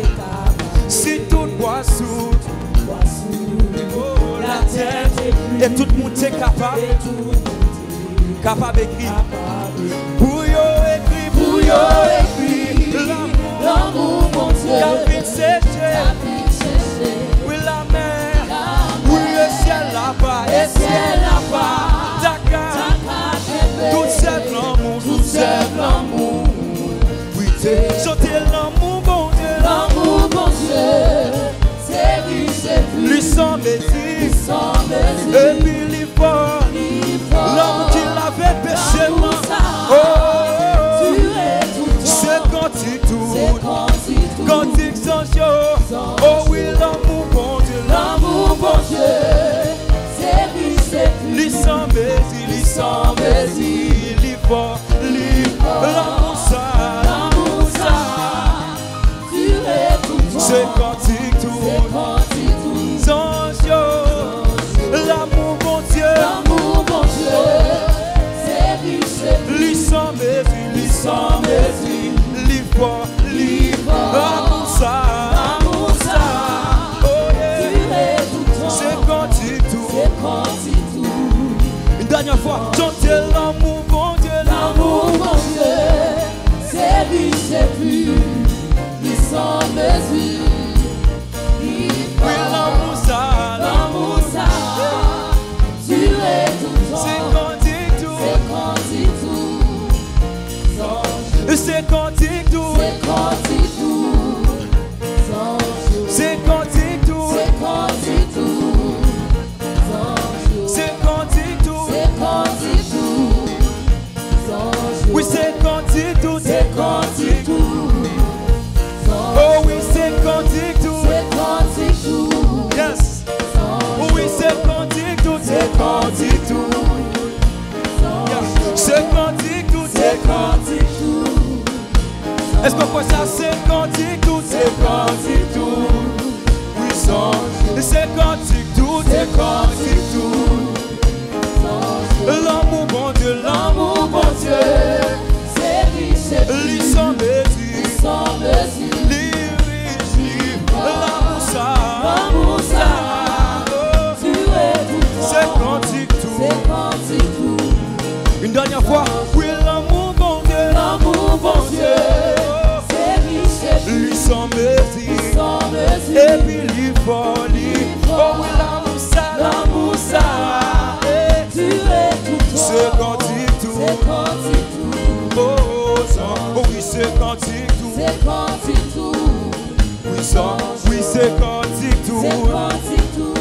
si tout boisson, oh, la tête, et tout le monde t'es capable, capable d'écrire, pour yo écrit, Pour yo écrit, l'amour, l'amour bon Dieu, capite séché, la vie cherchée, oui la mer, oui le ciel là-bas, le ciel là-bas, Dakar, tout c'est l'amour, tout c'est l'amour, oui t'es, chantez l'amour bon Dieu, l'amour bon Dieu, c'est riche, c'est plus, lui sans mesure, sans mesure. et puis les forts, l'homme qui l'avait péché, L'amour ça, oh, tirer tout le temps. c'est quantique C'est tout, quantique tout. quantique sans show, oh oui l'amour bon Dieu, L'amour bon Dieu, c'est riche, c'est plus, lui sans mesure, lui sans sans mesure. conti tout. Une dernière fois, chantez l'amour, bon Dieu, L'amour, mon Dieu, c'est riche et pur, il sans mesure. Il Oui, l'amour, ça, l'amour, ça, durer tout le temps. c'est quantique tout. C'est quantique tout. Sans jour. C'est quantique tout. C'est quantique tout. Sans jour. C'est quantique tout. C'est quantique tout. Sans jour. C'est quantique tout. C'est quantique tout. Sans jour. Oui, c'est quantique tout. C'est quantique tout. Sans Oh oui, c'est quantique tout. C'est quantique tout. Yes. Sans Oh oui, c'est quantique tout. C'est quantique tout. C'est quantique tout. C'est quantique tout. Est-ce qu'on voit ça? C'est quantique tout. C'est quantique tout. Puissant. C'est quantique tout. C'est quantique tout. L'amour, bon Dieu, l'amour, bon Dieu. C'est riche et pur, Lis sans mesure. sans mesure. Lis riche. L'amour, ça. L'amour, ça, Oh, durer tout le c'est temps. quantique tout. C'est quantique tout. Une dernière fois. Oui, l'amour, bon Dieu. L'amour, bon Dieu, c'est riche et pur, Lui sans mesure. sans mesure. Et puis lui folie. Oh oui, l'amour, ça. L'amour, ça, durer tout le temps. C'est quantique tout. C'est quantique tout. Oh, ça. Oh oui, c'est quantique tout. C'est quantique tout. Oui, ça. Oui, c'est quantique tout. C'est quantique tout.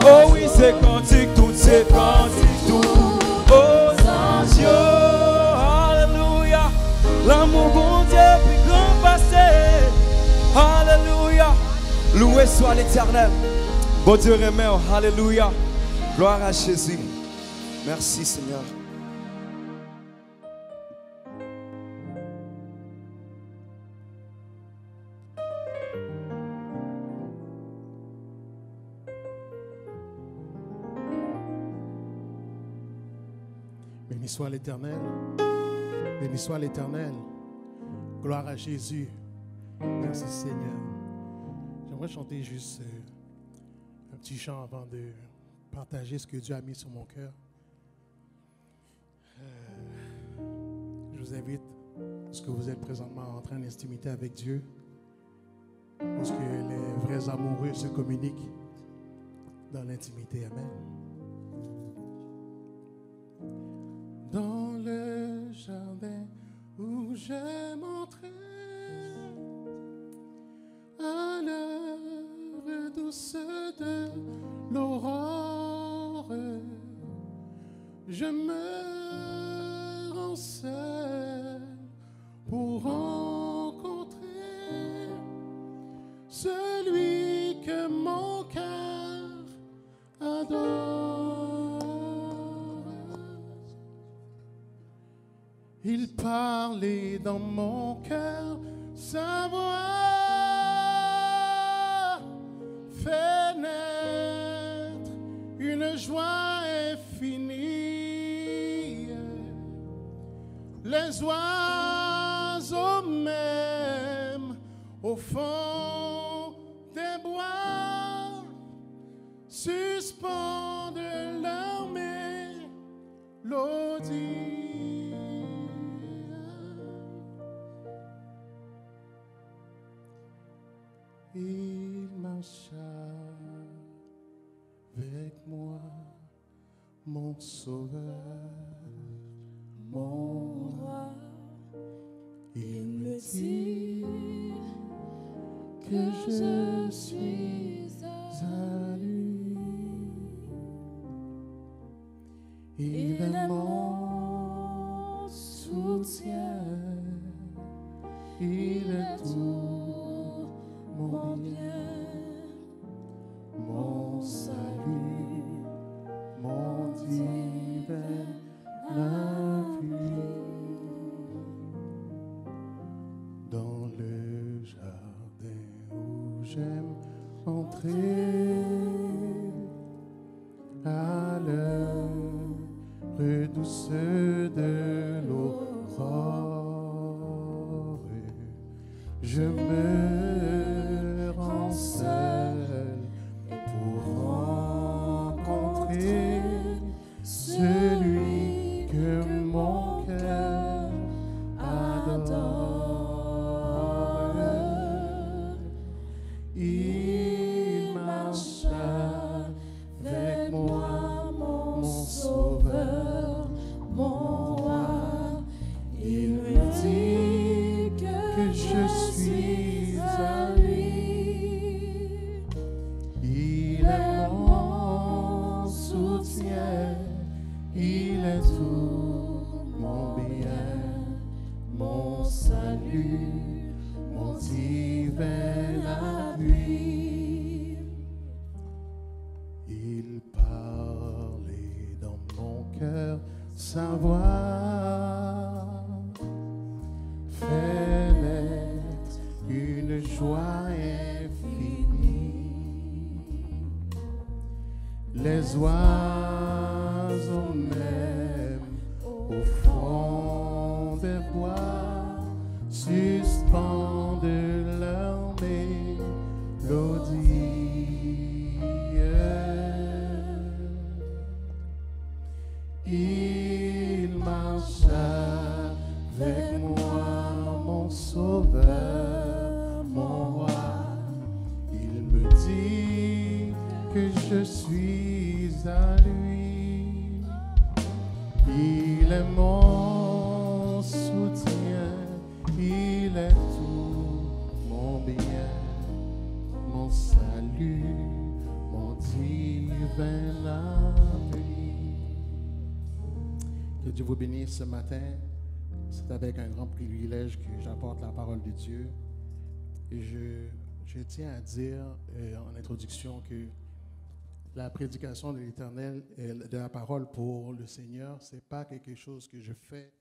Oh oui, c'est quantique tout. C'est quantique tout. Oh, Dieu. Alléluia. L'amour, bon Dieu, puis grand passé. Alléluia. Loué soit l'Éternel. Bon Dieu, remet. Alléluia. Gloire à Jésus. Merci, Seigneur. Béni soit l'Éternel. Béni soit l'Éternel. Gloire à Jésus. Merci Seigneur. J'aimerais chanter juste un petit chant avant de partager ce que Dieu a mis sur mon cœur. Je vous invite, parce que vous êtes présentement en train d'intimité avec Dieu, parce que les vrais amoureux se communiquent dans l'intimité. Amen. Dans le jardin où j'aime entrer, à l'heure douce de l'aurore, je me rends seul pour rencontrer celui que mon cœur adore. Il parlait dans mon cœur, sa voix fait naître une joie infinie. Les oiseaux même au fond des bois suspendent leur mélodie. Il marcha avec moi, mon sauveur, mon roi. Il me dit que je suis à lui. Il est mon soutien, il est tout mon bien, mon salut, mon divin appui. Dans le jardin où j'aime entrer, à l'heure douce de l'aurore, je me rends seul pour rencontrer est celui que mon cœur adore. Il marche avec moi, mon sauveur, mon roi. Il me dit que je suis à lui. Il est mon soutien, il est tout mon bien, mon salut, mon divin appui. Il parlait dans mon cœur sa voix, fait naître une joie infinie. Les oiseaux même au fond des bois suspendent leur mélodie. Il marche avec moi, mon sauveur, mon roi. Il me dit que je suis à lui. Il est mon soutien, il est tout mon bien, mon salut, mon divin appui. Que Dieu vous bénisse ce matin. C'est avec un grand privilège que j'apporte la parole de Dieu. Et je tiens à dire en introduction que la prédication de l'Éternel et de la parole pour le Seigneur, ce n'est pas quelque chose que je fais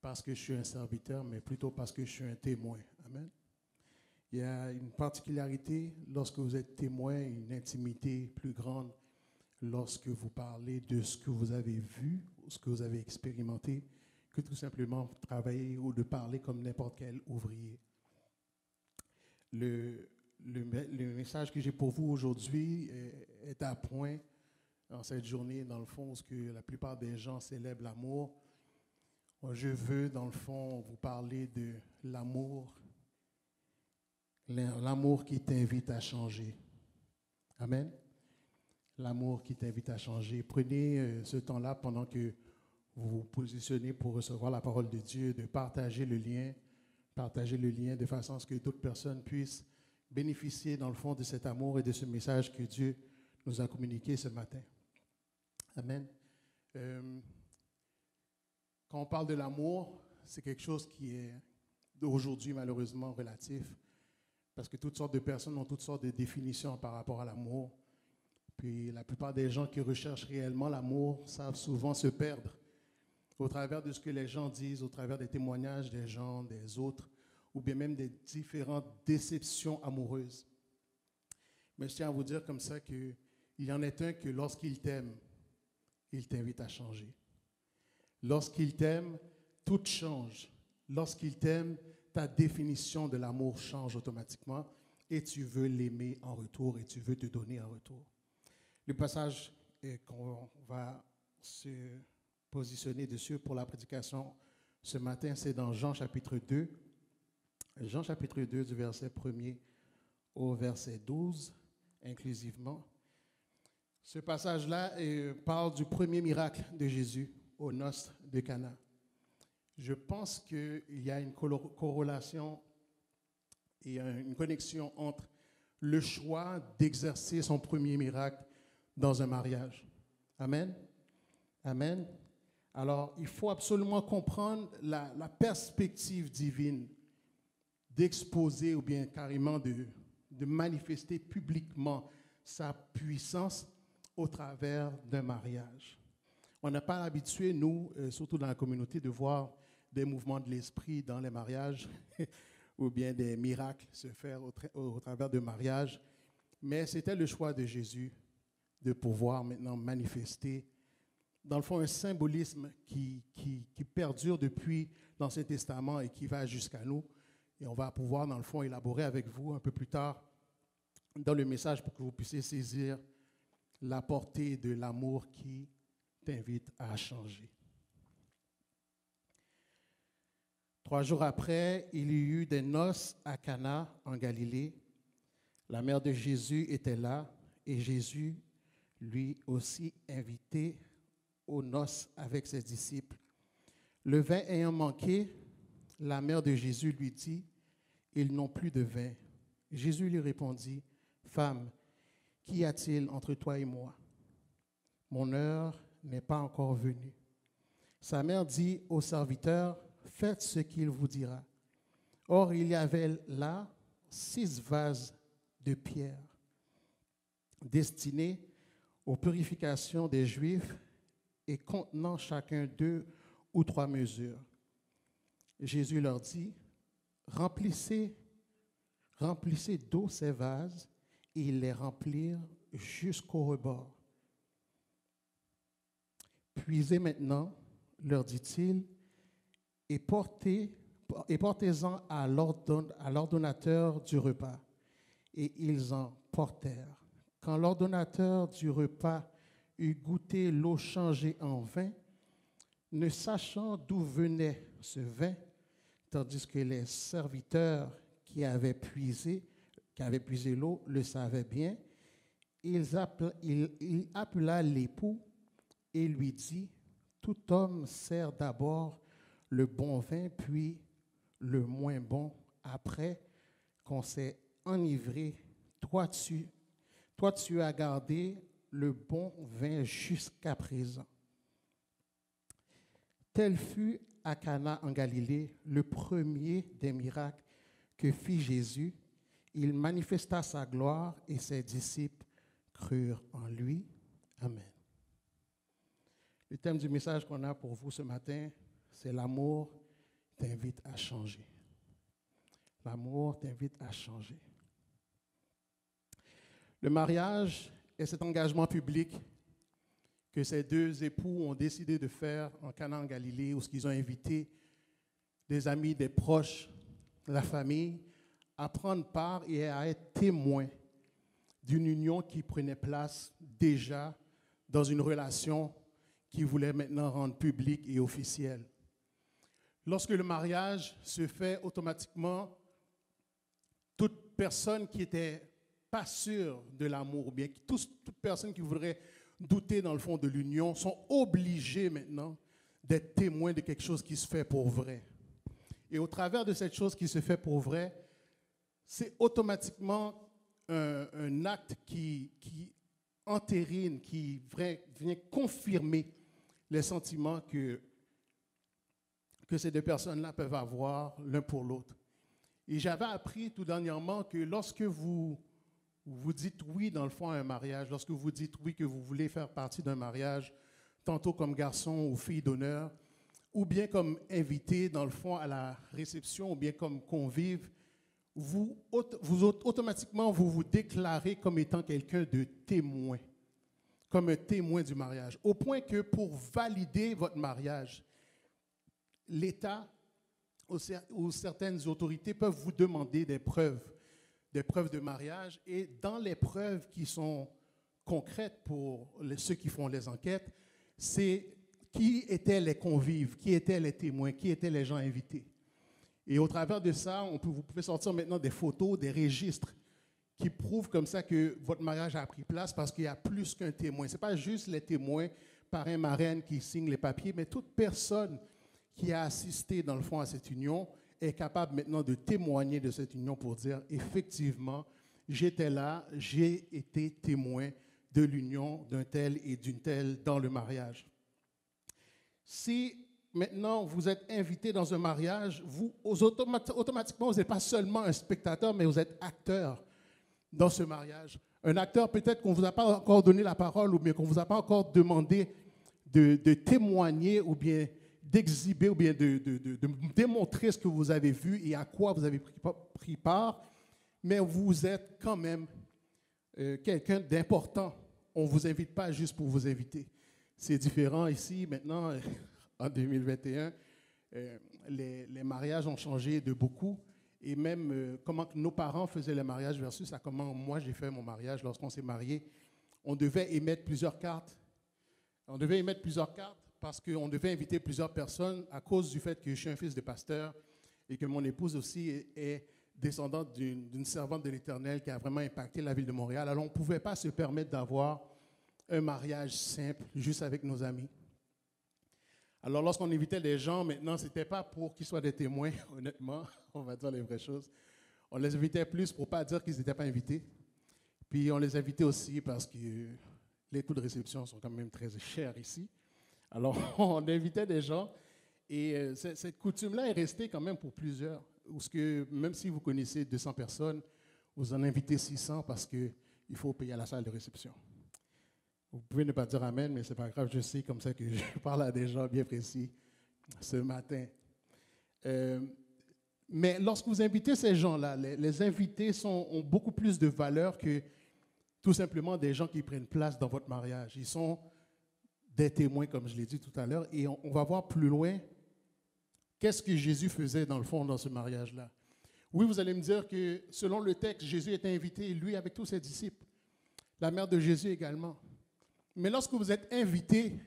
parce que je suis un serviteur, mais plutôt parce que je suis un témoin. Amen. Il y a une particularité lorsque vous êtes témoin, une intimité plus grande lorsque vous parlez de ce que vous avez vu, ce que vous avez expérimenté, que tout simplement travailler ou de parler comme n'importe quel ouvrier. Le message que j'ai pour vous aujourd'hui est à point en cette journée, dans le fond, où que la plupart des gens célèbrent l'amour. Je veux, dans le fond, vous parler de l'amour qui t'invite à changer. Amen. L'amour qui t'invite à changer. Prenez ce temps-là pendant que vous vous positionnez pour recevoir la parole de Dieu, de partager le lien de façon à ce que d'autres personnes puissent bénéficier, dans le fond, de cet amour et de ce message que Dieu nous a communiqué ce matin. Amen. Quand on parle de l'amour, c'est quelque chose qui est aujourd'hui malheureusement relatif, parce que toutes sortes de personnes ont toutes sortes de définitions par rapport à l'amour. Puis la plupart des gens qui recherchent réellement l'amour savent souvent se perdre au travers de ce que les gens disent, au travers des témoignages des gens, des autres, ou bien même des différentes déceptions amoureuses. Mais je tiens à vous dire comme ça qu'il y en est un que lorsqu'il t'aime, il t'invite à changer. Lorsqu'il t'aime, tout change. Lorsqu'il t'aime, ta définition de l'amour change automatiquement et tu veux l'aimer en retour et tu veux te donner en retour. Le passage qu'on va se positionner dessus pour la prédication ce matin, c'est dans Jean chapitre 2. Jean chapitre 2 du verset 1er au verset 12, inclusivement. Ce passage-là parle du premier miracle de Jésus aux noces de Cana. Je pense qu'il y a une corrélation et une connexion entre le choix d'exercer son premier miracle dans un mariage. Amen. Amen. Alors, il faut absolument comprendre la perspective divine d'exposer ou bien carrément de manifester publiquement sa puissance au travers d'un mariage. On n'a pas l'habitude, nous, surtout dans la communauté, de voir des mouvements de l'esprit dans les mariages ou bien des miracles se faire au travers de mariages. Mais c'était le choix de Jésus de pouvoir maintenant manifester, dans le fond, un symbolisme qui perdure depuis l'Ancien Testament et qui va jusqu'à nous. Et on va pouvoir, dans le fond, élaborer avec vous un peu plus tard dans le message pour que vous puissiez saisir la portée de l'amour qui t'invite à changer. 3 jours après, il y eut des noces à Cana, en Galilée. La mère de Jésus était là et Jésus, lui aussi, invité aux noces avec ses disciples. Le vin ayant manqué, la mère de Jésus lui dit, « Ils n'ont plus de vin. » Jésus lui répondit, « Femme, qu'y a-t-il entre toi et moi? Mon heure n'est pas encore venue. » Sa mère dit au serviteur, « Faites ce qu'il vous dira. » Or, il y avait là 6 vases de pierre destinés aux purifications des Juifs et contenant chacun 2 ou 3 mesures. Jésus leur dit, « Remplissez d'eau ces vases, et ils les remplirent jusqu'au rebord. Puisez maintenant, leur dit-il, et portez-en à l'ordonnateur du repas. » Et ils en portèrent. Quand l'ordonnateur du repas eut goûté l'eau changée en vin, ne sachant d'où venait ce vin, tandis que les serviteurs qui avaient puisé l'eau le savaient bien, il appela l'époux et lui dit, « Tout homme sert d'abord le bon vin, puis le moins bon, après qu'on s'est enivré. Toi, tu as gardé le bon vin jusqu'à présent. » Tel fut à Cana en Galilée le premier des miracles que fit Jésus. Il manifesta sa gloire et ses disciples crurent en lui. Amen. Le thème du message qu'on a pour vous ce matin, c'est l'amour t'invite à changer. L'amour t'invite à changer. Le mariage est cet engagement public que ces 2 époux ont décidé de faire en Cana en Galilée, où ils ont invité des amis, des proches, la famille, à prendre part et à être témoins d'une union qui prenait place déjà dans une relation qui voulait maintenant rendre publique et officielle. Lorsque le mariage se fait automatiquement, toute personne qui n'était pas sûre de l'amour, ou bien toute personne qui voudrait douter dans le fond de l'union, sont obligés maintenant d'être témoins de quelque chose qui se fait pour vrai. Et au travers de cette chose qui se fait pour vrai, c'est automatiquement un acte qui entérine, qui vient confirmer les sentiments que ces 2 personnes-là peuvent avoir l'un pour l'autre. Et j'avais appris tout dernièrement que lorsque vous dites oui dans le fond à un mariage, lorsque vous dites oui que vous voulez faire partie d'un mariage, tantôt comme garçon ou fille d'honneur, ou bien comme invité dans le fond à la réception, ou bien comme convive, automatiquement vous vous déclarez comme étant quelqu'un de témoin, comme un témoin du mariage. Au point que pour valider votre mariage, l'État ou certaines autorités peuvent vous demander des preuves de mariage. Et dans les preuves qui sont concrètes pour ceux qui font les enquêtes, c'est qui étaient les convives, qui étaient les témoins, qui étaient les gens invités. Et au travers de ça, vous pouvez sortir maintenant des photos, des registres qui prouvent comme ça que votre mariage a pris place parce qu'il y a plus qu'un témoin. Ce n'est pas juste les témoins, parrain, marraine qui signent les papiers, mais toute personne qui a assisté dans le fond à cette union est capable maintenant de témoigner de cette union pour dire effectivement, j'étais là, j'ai été témoin de l'union d'un tel et d'une telle dans le mariage. Si maintenant vous êtes invité dans un mariage, automatiquement, vous n'êtes pas seulement un spectateur, mais vous êtes acteur dans ce mariage. Un acteur, peut-être qu'on ne vous a pas encore donné la parole ou bien qu'on ne vous a pas encore demandé de témoigner ou bien d'exhiber ou bien de démontrer ce que vous avez vu et à quoi vous avez pris part, mais vous êtes quand même quelqu'un d'important. On ne vous invite pas juste pour vous inviter. C'est différent ici, maintenant, en 2021, les mariages ont changé de beaucoup. Et même comment nos parents faisaient le mariage versus à comment moi j'ai fait mon mariage lorsqu'on s'est mariés. on devait émettre plusieurs cartes. On devait émettre plusieurs cartes parce qu'on devait inviter plusieurs personnes à cause du fait que je suis un fils de pasteur et que mon épouse aussi est descendante d'une servante de l'Éternel qui a vraiment impacté la ville de Montréal. Alors, on ne pouvait pas se permettre d'avoir un mariage simple juste avec nos amis. Alors, lorsqu'on invitait des gens, maintenant, ce n'était pas pour qu'ils soient des témoins, honnêtement, on va dire les vraies choses. On les invitait plus pour ne pas dire qu'ils n'étaient pas invités. Puis, on les invitait aussi parce que les coûts de réception sont quand même très chers ici. Alors, on invitait des gens et cette coutume-là est restée quand même pour plusieurs. Parce que même si vous connaissez 200 personnes, vous en invitez 600 parce qu'il faut payer à la salle de réception. Vous pouvez ne pas dire amen, mais ce n'est pas grave, je sais comme ça que je parle à des gens bien précis ce matin. Mais lorsque vous invitez ces gens-là, les invités ont beaucoup plus de valeur que tout simplement des gens qui prennent place dans votre mariage. Ils sont des témoins, comme je l'ai dit tout à l'heure, et on va voir plus loin qu'est-ce que Jésus faisait dans le fond dans ce mariage-là. Oui, vous allez me dire que selon le texte, Jésus était invité, lui avec tous ses disciples, la mère de Jésus également. Mais lorsque vous êtes invité,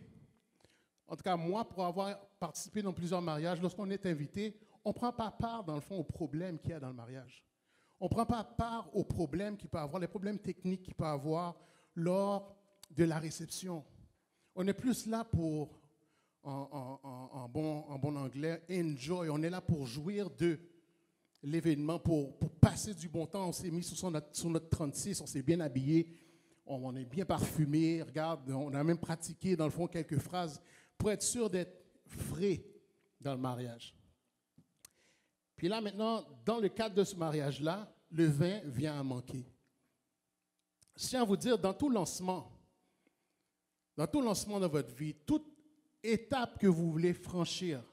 en tout cas moi, pour avoir participé dans plusieurs mariages, lorsqu'on est invité, on ne prend pas part, dans le fond, aux problèmes qu'il y a dans le mariage. On ne prend pas part aux problèmes qu'il peut avoir, les problèmes techniques qu'il peut avoir lors de la réception. On est plus là pour, en bon anglais, enjoy. On est là pour jouir de l'événement, pour passer du bon temps. On s'est mis sur notre 36, on s'est bien habillé, on est bien parfumé. Regarde, on a même pratiqué, dans le fond, quelques phrases pour être sûr d'être frais dans le mariage. Puis là, maintenant, dans le cadre de ce mariage-là, le vin vient à manquer. Je tiens à vous dire, dans tout lancement de votre vie, toute étape que vous voulez franchir,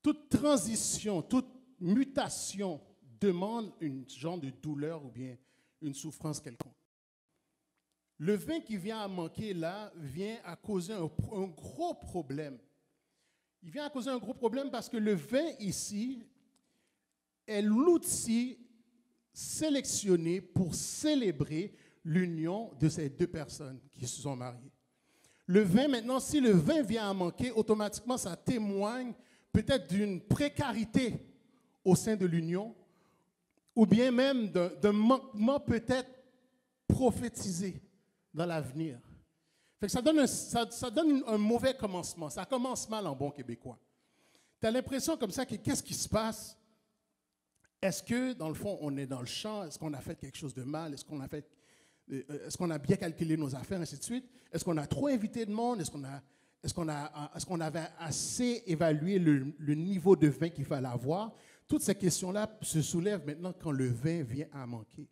toute transition, toute mutation demande une genre de douleur ou bien une souffrance quelconque. Le vin qui vient à manquer là vient à causer un gros problème. Il vient à causer un gros problème parce que le vin ici est l'outil sélectionné pour célébrer l'union de ces deux personnes qui se sont mariées. Le vin, maintenant, si le vin vient à manquer, automatiquement, ça témoigne peut-être d'une précarité au sein de l'union ou bien même d'un manquement peut-être prophétisé dans l'avenir. Fait que ça donne un mauvais commencement. Ça commence mal en bon québécois. Tu as l'impression comme ça que qu'est-ce qui se passe? Est-ce que, dans le fond, on est dans le champ? Est-ce qu'on a fait quelque chose de mal? Est-ce qu'on a bien calculé nos affaires, ainsi de suite? Est-ce qu'on a trop invité de monde? Est-ce qu'on avait assez évalué le niveau de vin qu'il fallait avoir? Toutes ces questions-là se soulèvent maintenant quand le vin vient à manquer.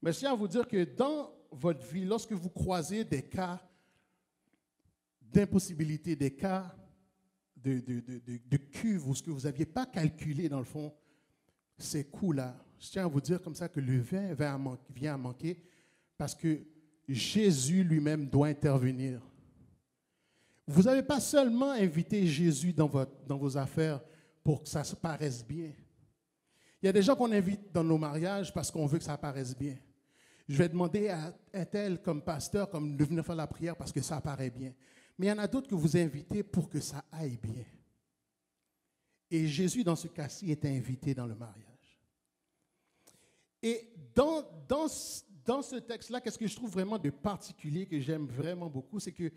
Mais je tiens à vous dire que dans votre vie, lorsque vous croisez des cas d'impossibilité, des cas de cuve ou ce que vous n'aviez pas calculé dans le fond, ces coups-là, je tiens à vous dire comme ça que le vin vient à manquer parce que Jésus lui-même doit intervenir. Vous n'avez pas seulement invité Jésus dans vos affaires pour que ça se paraisse bien. Il y a des gens qu'on invite dans nos mariages parce qu'on veut que ça paraisse bien. Je vais demander à un tel comme pasteur comme de venir faire la prière parce que ça paraît bien. Mais il y en a d'autres que vous invitez pour que ça aille bien. Et Jésus, dans ce cas-ci, est invité dans le mariage. Et dans ce texte-là, qu'est-ce que je trouve vraiment de particulier, que j'aime vraiment beaucoup, c'est que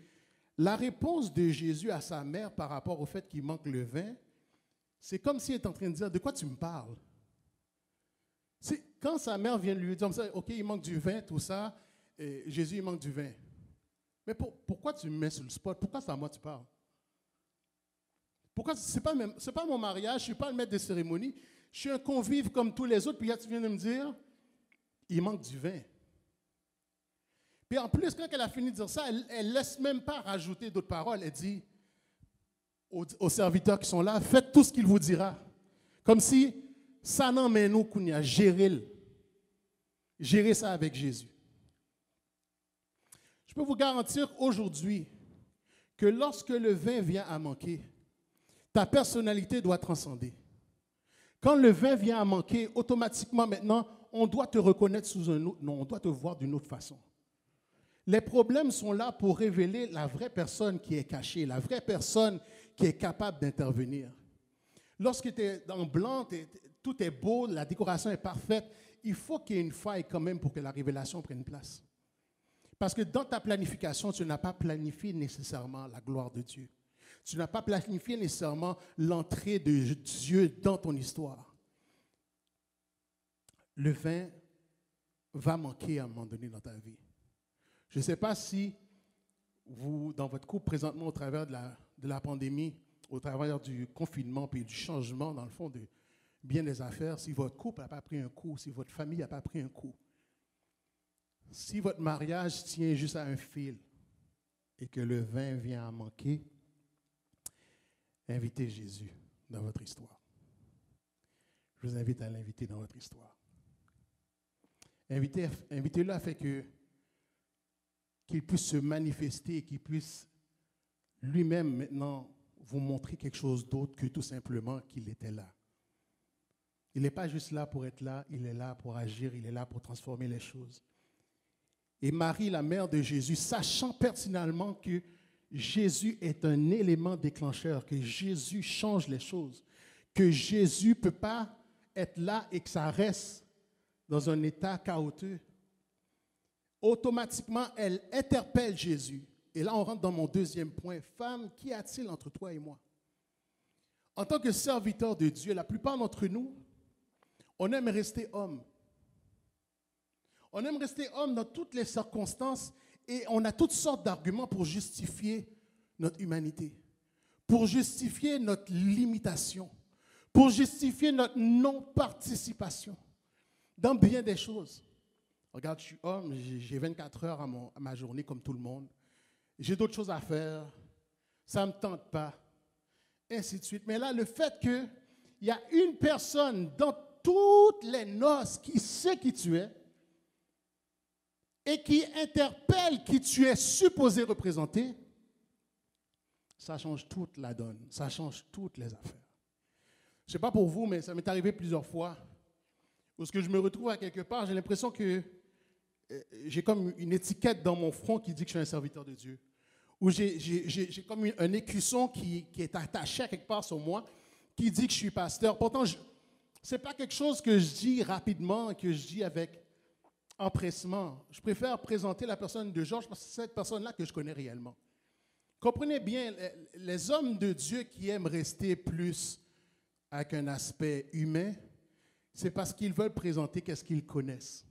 la réponse de Jésus à sa mère par rapport au fait qu'il manque le vin, c'est comme s'il est en train de dire, de quoi tu me parles? Quand sa mère vient lui dire, OK, il manque du vin, tout ça, et Jésus, il manque du vin. Mais pourquoi tu me mets sur le spot? Pourquoi c'est à moi que tu parles? Pourquoi c'est pas mon mariage, je ne suis pas le maître des cérémonies, je suis un convive comme tous les autres, puis là tu viens de me dire, il manque du vin. Puis en plus, quand elle a fini de dire ça, elle ne laisse même pas rajouter d'autres paroles. Elle dit aux serviteurs qui sont là, faites tout ce qu'il vous dira. Comme si, ça n'en met nous qu'on y a géré ça avec Jésus. Je peux vous garantir aujourd'hui que lorsque le vin vient à manquer, ta personnalité doit transcender. Quand le vin vient à manquer, automatiquement maintenant, on doit te reconnaître sous un autre nom, on doit te voir d'une autre façon. Les problèmes sont là pour révéler la vraie personne qui est cachée, la vraie personne qui est capable d'intervenir. Lorsque tu es en blanc, tout est beau, la décoration est parfaite, il faut qu'il y ait une faille quand même pour que la révélation prenne place. Parce que dans ta planification, tu n'as pas planifié nécessairement la gloire de Dieu. Tu n'as pas planifié nécessairement l'entrée de Dieu dans ton histoire. Le vin va manquer à un moment donné dans ta vie. Je ne sais pas si vous, dans votre couple, présentement, au travers de la pandémie, au travers du confinement et du changement, dans le fond, de bien des affaires, si votre couple n'a pas pris un coup, si votre famille n'a pas pris un coup, si votre mariage tient juste à un fil et que le vin vient à manquer, invitez Jésus dans votre histoire. Je vous invite à l'inviter dans votre histoire. Invitez-le afin qu'il puisse se manifester et qu'il puisse lui-même maintenant vous montrer quelque chose d'autre que tout simplement qu'il était là. Il n'est pas juste là pour être là, il est là pour agir, il est là pour transformer les choses. Et Marie, la mère de Jésus, sachant pertinemment que Jésus est un élément déclencheur, que Jésus change les choses, que Jésus ne peut pas être là et que ça reste dans un état chaotique, automatiquement, elle interpelle Jésus. Et là, on rentre dans mon deuxième point. Femme, qu'y a-t-il entre toi et moi? En tant que serviteur de Dieu, la plupart d'entre nous, on aime rester homme. On aime rester homme dans toutes les circonstances et on a toutes sortes d'arguments pour justifier notre humanité, pour justifier notre limitation, pour justifier notre non-participation dans bien des choses. Regarde, je suis homme, j'ai 24 heures à ma journée comme tout le monde. J'ai d'autres choses à faire, ça ne me tente pas, ainsi de suite. Mais là, le fait qu'il y a une personne dans toutes les noces qui sait qui tu es et qui interpelle qui tu es supposé représenter, ça change toute la donne, ça change toutes les affaires. Je ne sais pas pour vous, mais ça m'est arrivé plusieurs fois où je me retrouve à quelque part, j'ai l'impression que j'ai comme une étiquette dans mon front qui dit que je suis un serviteur de Dieu. Ou j'ai comme un écusson qui est attaché à quelque part sur moi, qui dit que je suis pasteur. Pourtant, ce n'est pas quelque chose que je dis rapidement, que je dis avec empressement. Je préfère présenter la personne de Georges parce que c'est cette personne-là que je connais réellement. Comprenez bien, les hommes de Dieu qui aiment rester plus avec un aspect humain, c'est parce qu'ils veulent présenter qu'est-ce qu'ils connaissent.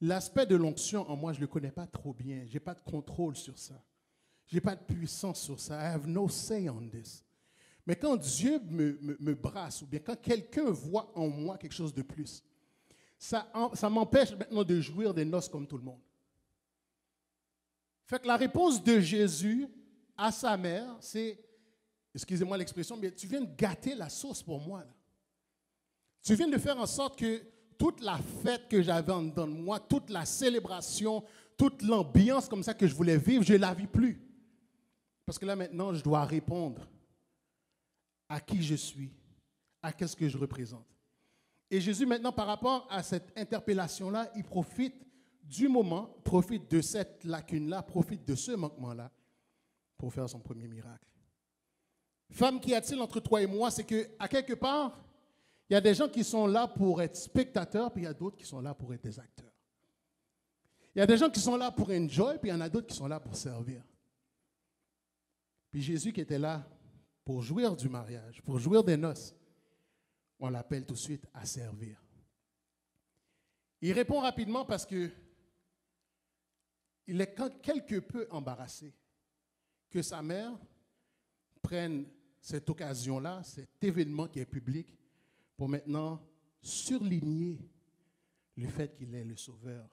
L'aspect de l'onction, en moi, je ne le connais pas trop bien. Je n'ai pas de contrôle sur ça. Je n'ai pas de puissance sur ça. I have no say on this. Mais quand Dieu me brasse, ou bien quand quelqu'un voit en moi quelque chose de plus, ça m'empêche maintenant de jouir des noces comme tout le monde. Fait que la réponse de Jésus à sa mère, c'est, excusez-moi l'expression, mais tu viens de gâter la sauce pour moi, là. Tu viens de faire en sorte que toute la fête que j'avais en dedans de moi, toute la célébration, toute l'ambiance comme ça que je voulais vivre, je ne la vis plus. Parce que là, maintenant, je dois répondre à qui je suis, à qu'est-ce que je représente. Et Jésus, maintenant, par rapport à cette interpellation-là, il profite du moment, profite de cette lacune-là, profite de ce manquement-là pour faire son premier miracle. Femme, qu'y a-t-il entre toi et moi? C'est qu'à quelque part, il y a des gens qui sont là pour être spectateurs, puis il y a d'autres qui sont là pour être des acteurs. Il y a des gens qui sont là pour enjoy, puis il y en a d'autres qui sont là pour servir. Puis Jésus qui était là pour jouir du mariage, pour jouir des noces, on l'appelle tout de suite à servir. Il répond rapidement parce que il est quelque peu embarrassé que sa mère prenne cette occasion-là, cet événement qui est public, pour maintenant surligner le fait qu'il est le Sauveur,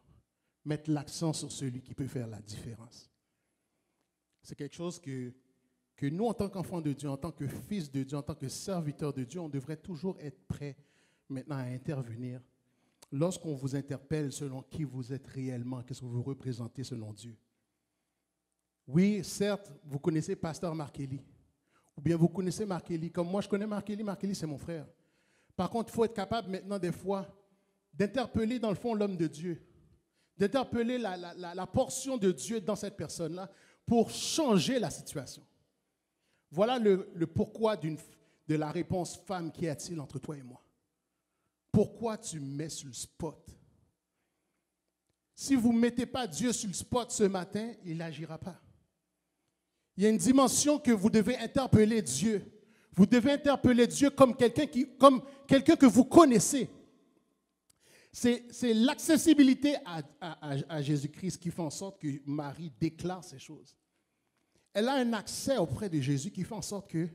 mettre l'accent sur celui qui peut faire la différence. C'est quelque chose que nous, en tant qu'enfants de Dieu, en tant que fils de Dieu, en tant que serviteurs de Dieu, on devrait toujours être prêts maintenant à intervenir lorsqu'on vous interpelle selon qui vous êtes réellement, qu'est-ce que vous représentez selon Dieu. Oui, certes, vous connaissez Pasteur Markelly, ou bien vous connaissez Markelly. Comme moi, je connais Markelly, Markelly, c'est mon frère. Par contre, il faut être capable maintenant, des fois, d'interpeller dans le fond l'homme de Dieu, d'interpeller la portion de Dieu dans cette personne-là pour changer la situation. Voilà le pourquoi de la réponse « Femme, qu'y a-t-il entre toi et moi ?» Pourquoi tu me mets sur le spot? Si vous ne mettez pas Dieu sur le spot ce matin, il n'agira pas. Il y a une dimension que vous devez interpeller Dieu. Vous devez interpeller Dieu comme quelqu'un que vous connaissez. C'est l'accessibilité à Jésus-Christ qui fait en sorte que Marie déclare ces choses. Elle a un accès auprès de Jésus qui fait en sorte que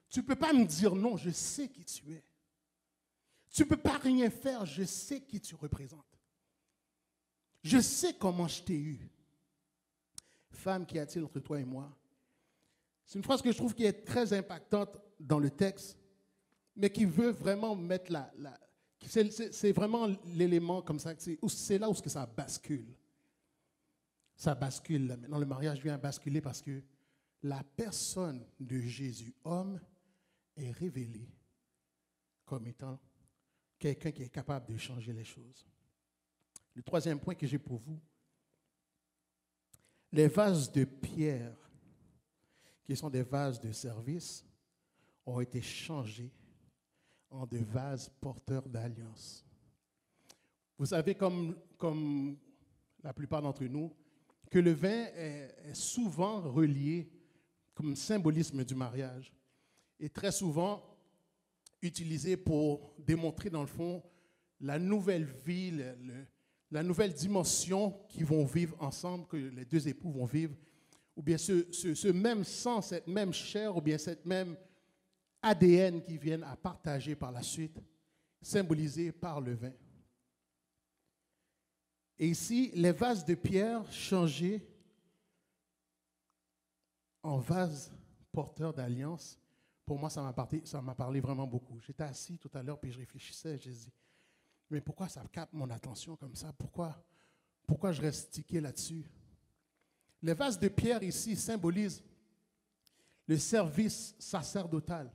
tu ne peux pas me dire non, je sais qui tu es. Tu ne peux pas rien faire, je sais qui tu représentes. Je sais comment je t'ai eu. Femme, qu'y a-t-il entre toi et moi? C'est une phrase que je trouve qui est très impactante dans le texte, mais qui veut vraiment mettre c'est vraiment l'élément comme ça, c'est là où ça bascule. Ça bascule. Là. Maintenant, le mariage vient basculer parce que la personne de Jésus, homme, est révélée comme étant quelqu'un qui est capable de changer les choses. Le troisième point que j'ai pour vous, les vases de pierre, qui sont des vases de service, ont été changés en des vases porteurs d'alliance. Vous savez, comme la plupart d'entre nous, que le vin est souvent relié comme symbolisme du mariage et très souvent utilisé pour démontrer dans le fond la nouvelle vie, la nouvelle dimension qu'ils vont vivre ensemble, que les deux époux vont vivre, ou bien ce même sang, cette même chair, ou bien cette même ADN qu'ils viennent à partager par la suite, symbolisé par le vin. Et ici, les vases de pierre changés en vases porteurs d'alliance, pour moi, ça m'a parlé vraiment beaucoup. J'étais assis tout à l'heure, puis je réfléchissais, je disais, mais pourquoi ça capte mon attention comme ça? Pourquoi je reste stické là-dessus? Les vases de pierre ici symbolisent le service sacerdotal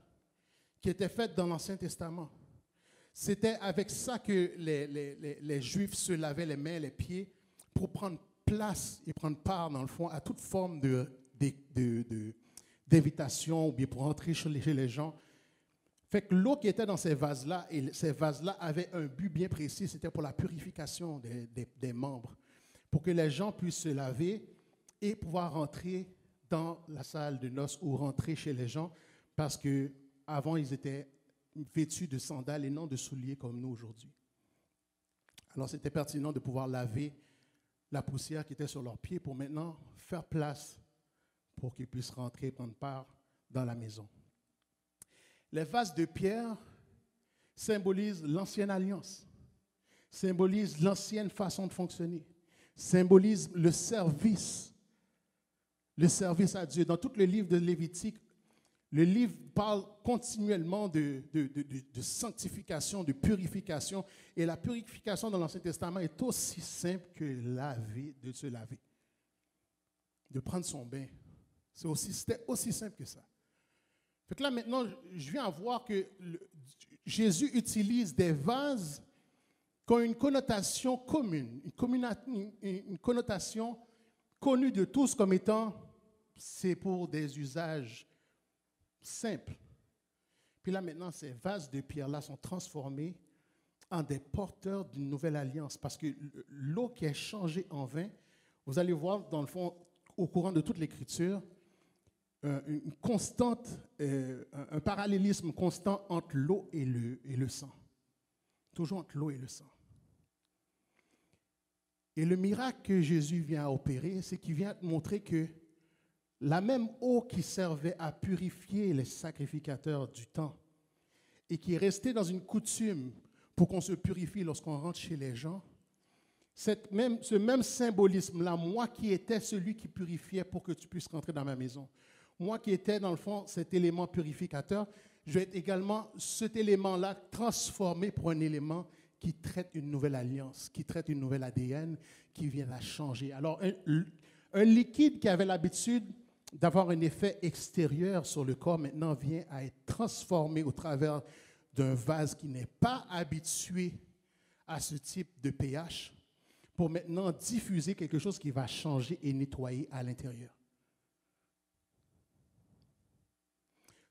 qui était fait dans l'Ancien Testament. C'était avec ça que les Juifs se lavaient les mains et les pieds pour prendre place et prendre part, dans le fond, à toute forme d'invitation ou bien pour entrer chez les gens. Fait que l'eau qui était dans ces vases-là, et ces vases-là avaient un but bien précis, c'était pour la purification des membres, pour que les gens puissent se laver et pouvoir rentrer dans la salle de noces ou rentrer chez les gens, parce qu'avant, ils étaient vêtus de sandales et non de souliers comme nous aujourd'hui. Alors, c'était pertinent de pouvoir laver la poussière qui était sur leurs pieds pour maintenant faire place pour qu'ils puissent rentrer et prendre part dans la maison. Les vases de pierre symbolisent l'ancienne alliance, symbolisent l'ancienne façon de fonctionner, symbolisent le service à Dieu. Dans tout le livre de Lévitique, le livre parle continuellement de sanctification, de purification. Et la purification dans l'Ancien Testament est aussi simple que de se laver, de prendre son bain. C'était aussi simple que ça. Fait que là, maintenant, je viens à voir que Jésus utilise des vases qui ont une connotation commune, une connotation connue de tous comme étant, c'est pour des usages simples. Puis là, maintenant, ces vases de pierre-là sont transformés en des porteurs d'une nouvelle alliance. Parce que l'eau qui est changée en vin, vous allez voir, dans le fond, au courant de toute l'Écriture, une constante, un parallélisme constant entre l'eau et le sang. Toujours entre l'eau et le sang. Et le miracle que Jésus vient opérer, c'est qu'il vient montrer que la même eau qui servait à purifier les sacrificateurs du temps et qui est restée dans une coutume pour qu'on se purifie lorsqu'on rentre chez les gens, ce même symbolisme-là, moi qui étais celui qui purifiait pour que tu puisses rentrer dans ma maison, moi qui étais dans le fond cet élément purificateur, je vais être également cet élément-là transformé pour un élément qui traite une nouvelle alliance, qui traite une nouvelle ADN, qui vient la changer. Alors, un liquide qui avait l'habitude d'avoir un effet extérieur sur le corps, maintenant vient à être transformé au travers d'un vase qui n'est pas habitué à ce type de pH pour maintenant diffuser quelque chose qui va changer et nettoyer à l'intérieur.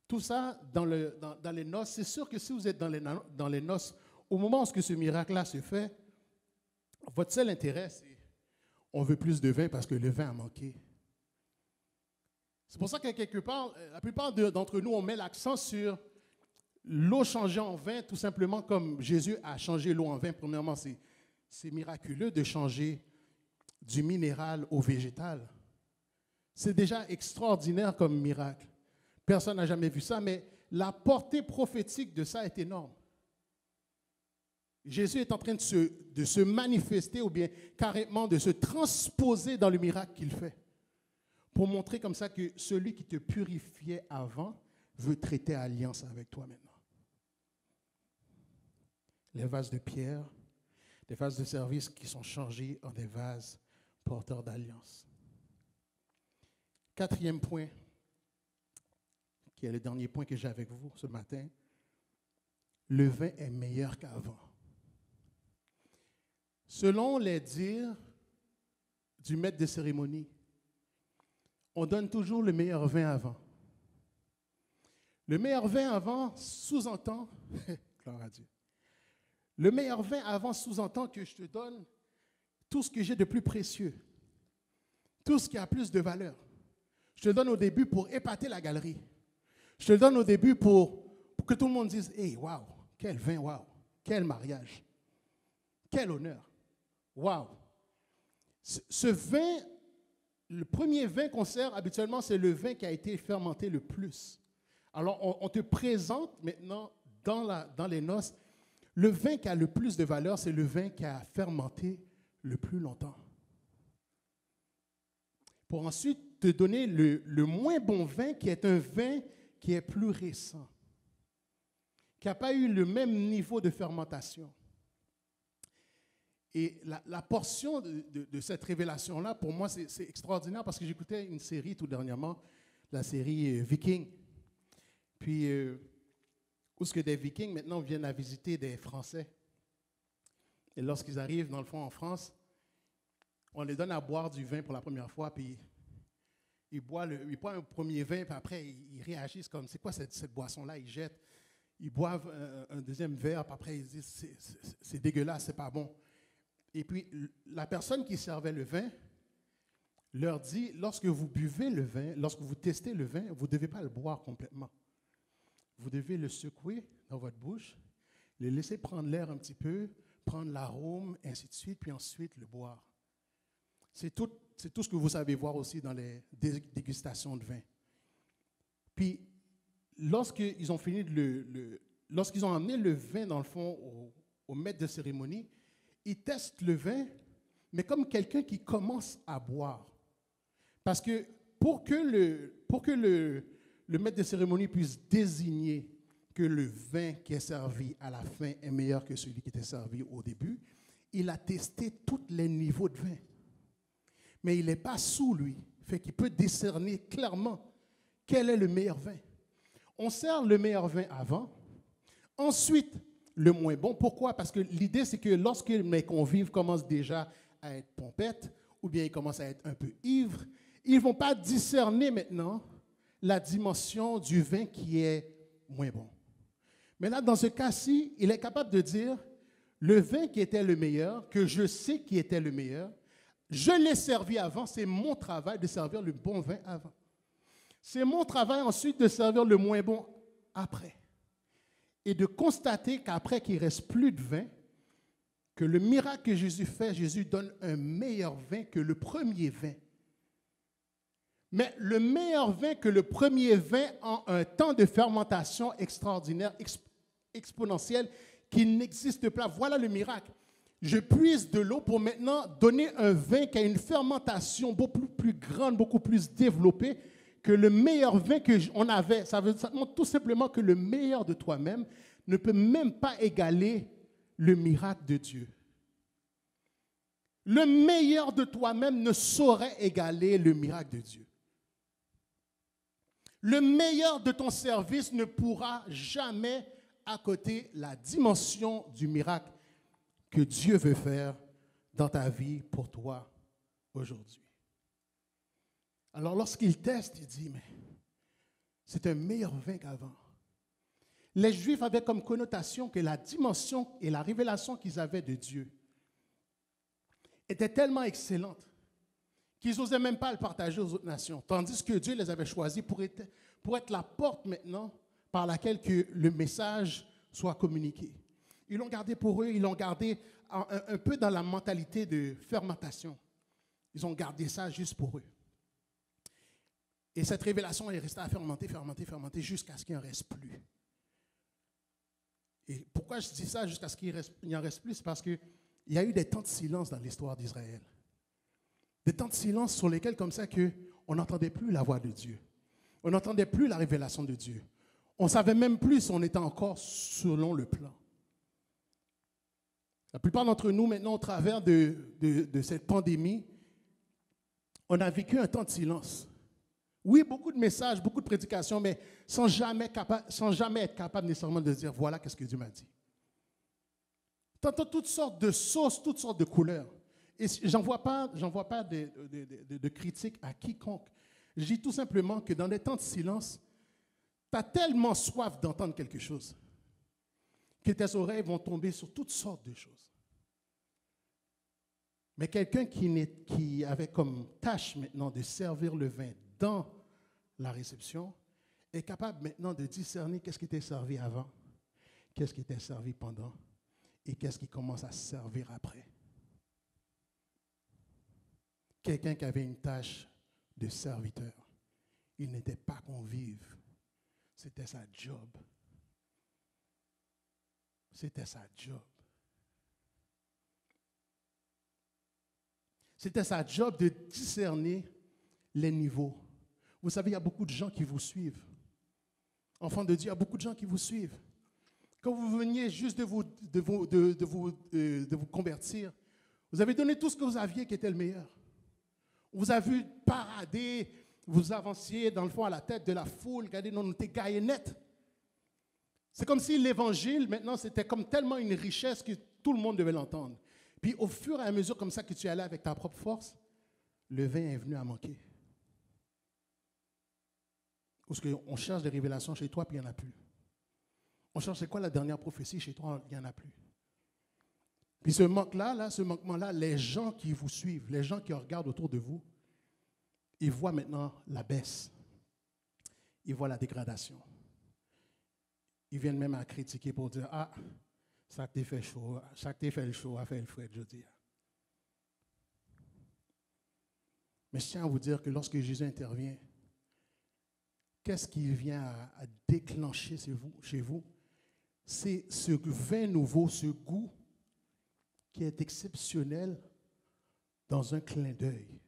Tout ça dans les noces, c'est sûr que si vous êtes dans les noces, au moment où ce miracle-là se fait, votre seul intérêt, c'est on veut plus de vin parce que le vin a manqué. C'est pour ça que quelque part, la plupart d'entre nous, on met l'accent sur l'eau changée en vin, tout simplement comme Jésus a changé l'eau en vin. Premièrement, c'est miraculeux de changer du minéral au végétal. C'est déjà extraordinaire comme miracle. Personne n'a jamais vu ça, mais la portée prophétique de ça est énorme. Jésus est en train de se manifester ou bien carrément de se transposer dans le miracle qu'il fait pour montrer comme ça que celui qui te purifiait avant veut traiter alliance avec toi maintenant. Les vases de pierre, des vases de service qui sont changés en des vases porteurs d'alliance. Quatrième point, qui est le dernier point que j'ai avec vous ce matin, le vin est meilleur qu'avant. Selon les dires du maître de cérémonie, on donne toujours le meilleur vin avant. Le meilleur vin avant sous-entend, gloire à Dieu, le meilleur vin avant sous-entend que je te donne tout ce que j'ai de plus précieux, tout ce qui a plus de valeur. Je te le donne au début pour épater la galerie. Je te le donne au début pour que tout le monde dise « Hey, waouh, quel vin, waouh, quel mariage, quel honneur, waouh ». Ce vin, le premier vin qu'on sert habituellement, c'est le vin qui a été fermenté le plus. Alors, on te présente maintenant dans les noces, le vin qui a le plus de valeur, c'est le vin qui a fermenté le plus longtemps. Pour ensuite te donner le moins bon vin, qui est un vin qui est plus récent, qui n'a pas eu le même niveau de fermentation. Et la portion de cette révélation-là, pour moi, c'est extraordinaire parce que j'écoutais une série tout dernièrement, la série Viking. Puis, où est-ce que des Vikings, maintenant, viennent à visiter des Français. Et lorsqu'ils arrivent, dans le fond, en France, on les donne à boire du vin pour la première fois, puis ils boivent un premier vin, puis après, ils réagissent comme, c'est quoi cette boisson-là? Ils jettent. Ils boivent un deuxième verre, puis après, ils disent, c'est dégueulasse, c'est pas bon. Et puis, la personne qui servait le vin leur dit, lorsque vous buvez le vin, lorsque vous testez le vin, vous ne devez pas le boire complètement. Vous devez le secouer dans votre bouche, le laisser prendre l'air un petit peu, prendre l'arôme, ainsi de suite, puis ensuite le boire. C'est tout ce que vous savez voir aussi dans les dégustations de vin. Puis, lorsqu'ils ont fini lorsqu'ils ont amené le vin, dans le fond, au maître de cérémonie, ils testent le vin, mais comme quelqu'un qui commence à boire. Parce que pour que le maître de cérémonie puisse désigner que le vin qui est servi à la fin est meilleur que celui qui était servi au début, il a testé tous les niveaux de vin. Mais il n'est pas sous lui, fait qu'il peut décerner clairement quel est le meilleur vin. On sert le meilleur vin avant, ensuite le moins bon. Pourquoi? Parce que l'idée, c'est que lorsque mes convives commencent déjà à être pompettes, ou bien ils commencent à être un peu ivres, ils ne vont pas discerner maintenant la dimension du vin qui est moins bon. Mais là, dans ce cas-ci, il est capable de dire, le vin qui était le meilleur, que je sais qui était le meilleur, je l'ai servi avant, c'est mon travail de servir le bon vin avant. C'est mon travail ensuite de servir le moins bon après. Et de constater qu'après qu'il ne reste plus de vin, que le miracle que Jésus fait, Jésus donne un meilleur vin que le premier vin. Mais le meilleur vin que le premier vin en un temps de fermentation extraordinaire, exponentiel, qui n'existe pas. Voilà le miracle. Je puise de l'eau pour maintenant donner un vin qui a une fermentation beaucoup plus grande, beaucoup plus développée que le meilleur vin qu'on avait. Ça montre tout simplement que le meilleur de toi-même ne peut même pas égaler le miracle de Dieu. Le meilleur de toi-même ne saurait égaler le miracle de Dieu. Le meilleur de ton service ne pourra jamais accoter la dimension du miracle. que Dieu veut faire dans ta vie pour toi aujourd'hui. Alors lorsqu'il teste, il dit, mais c'est un meilleur vin qu'avant. Les Juifs avaient comme connotation que la dimension et la révélation qu'ils avaient de Dieu était tellement excellente qu'ils n'osaient même pas le partager aux autres nations, tandis que Dieu les avait choisis pour être la porte maintenant par laquelle que le message soit communiqué. Ils l'ont gardé pour eux, ils l'ont gardé un peu dans la mentalité de fermentation. Ils ont gardé ça juste pour eux. Et cette révélation est restée à fermenter jusqu'à ce qu'il n'en reste plus. Et pourquoi je dis ça jusqu'à ce qu'il n'en reste plus? C'est parce qu'il y a eu des temps de silence dans l'histoire d'Israël. Des temps de silence sur lesquels, comme ça, on n'entendait plus la voix de Dieu. On n'entendait plus la révélation de Dieu. On ne savait même plus si on était encore selon le plan. La plupart d'entre nous, maintenant, au travers de cette pandémie, on a vécu un temps de silence. Oui, beaucoup de messages, beaucoup de prédications, mais sans jamais être capable nécessairement de dire, voilà qu'est-ce que Dieu m'a dit. T'entends toutes sortes de sauces, toutes sortes de couleurs. Et j'en vois pas de critiques à quiconque. Je dis tout simplement que dans des temps de silence, tu as tellement soif d'entendre quelque chose que tes oreilles vont tomber sur toutes sortes de choses. Mais quelqu'un qui avait comme tâche maintenant de servir le vin dans la réception est capable maintenant de discerner qu'est-ce qui était servi avant, qu'est-ce qui était servi pendant et qu'est-ce qui commence à servir après. Quelqu'un qui avait une tâche de serviteur, il n'était pas convive, c'était sa job. C'était sa job. C'était sa job de discerner les niveaux. Vous savez, il y a beaucoup de gens qui vous suivent. Enfants de Dieu, il y a beaucoup de gens qui vous suivent. Quand vous veniez juste de vous convertir, vous avez donné tout ce que vous aviez qui était le meilleur. On vous a vu parader, vous avanciez dans le fond à la tête de la foule, regardez, on était gaillés net. C'est comme si l'évangile, maintenant, c'était comme tellement une richesse que tout le monde devait l'entendre. Puis au fur et à mesure comme ça que tu allais avec ta propre force, le vin est venu à manquer. Parce qu'on cherche des révélations chez toi, puis il n'y en a plus. On cherche c'est quoi la dernière prophétie chez toi, il n'y en a plus. Puis ce manquement-là, les gens qui vous suivent, les gens qui regardent autour de vous, ils voient maintenant la baisse. Ils voient la dégradation. Ils viennent même à critiquer pour dire, ah, ça t'a fait chaud, ça t'a fait le chaud, a fait le frais, je dis. Mais je tiens à vous dire que lorsque Jésus intervient, qu'est-ce qu'il vient à déclencher chez vous? C'est ce vin nouveau, ce goût qui est exceptionnel dans un clin d'œil.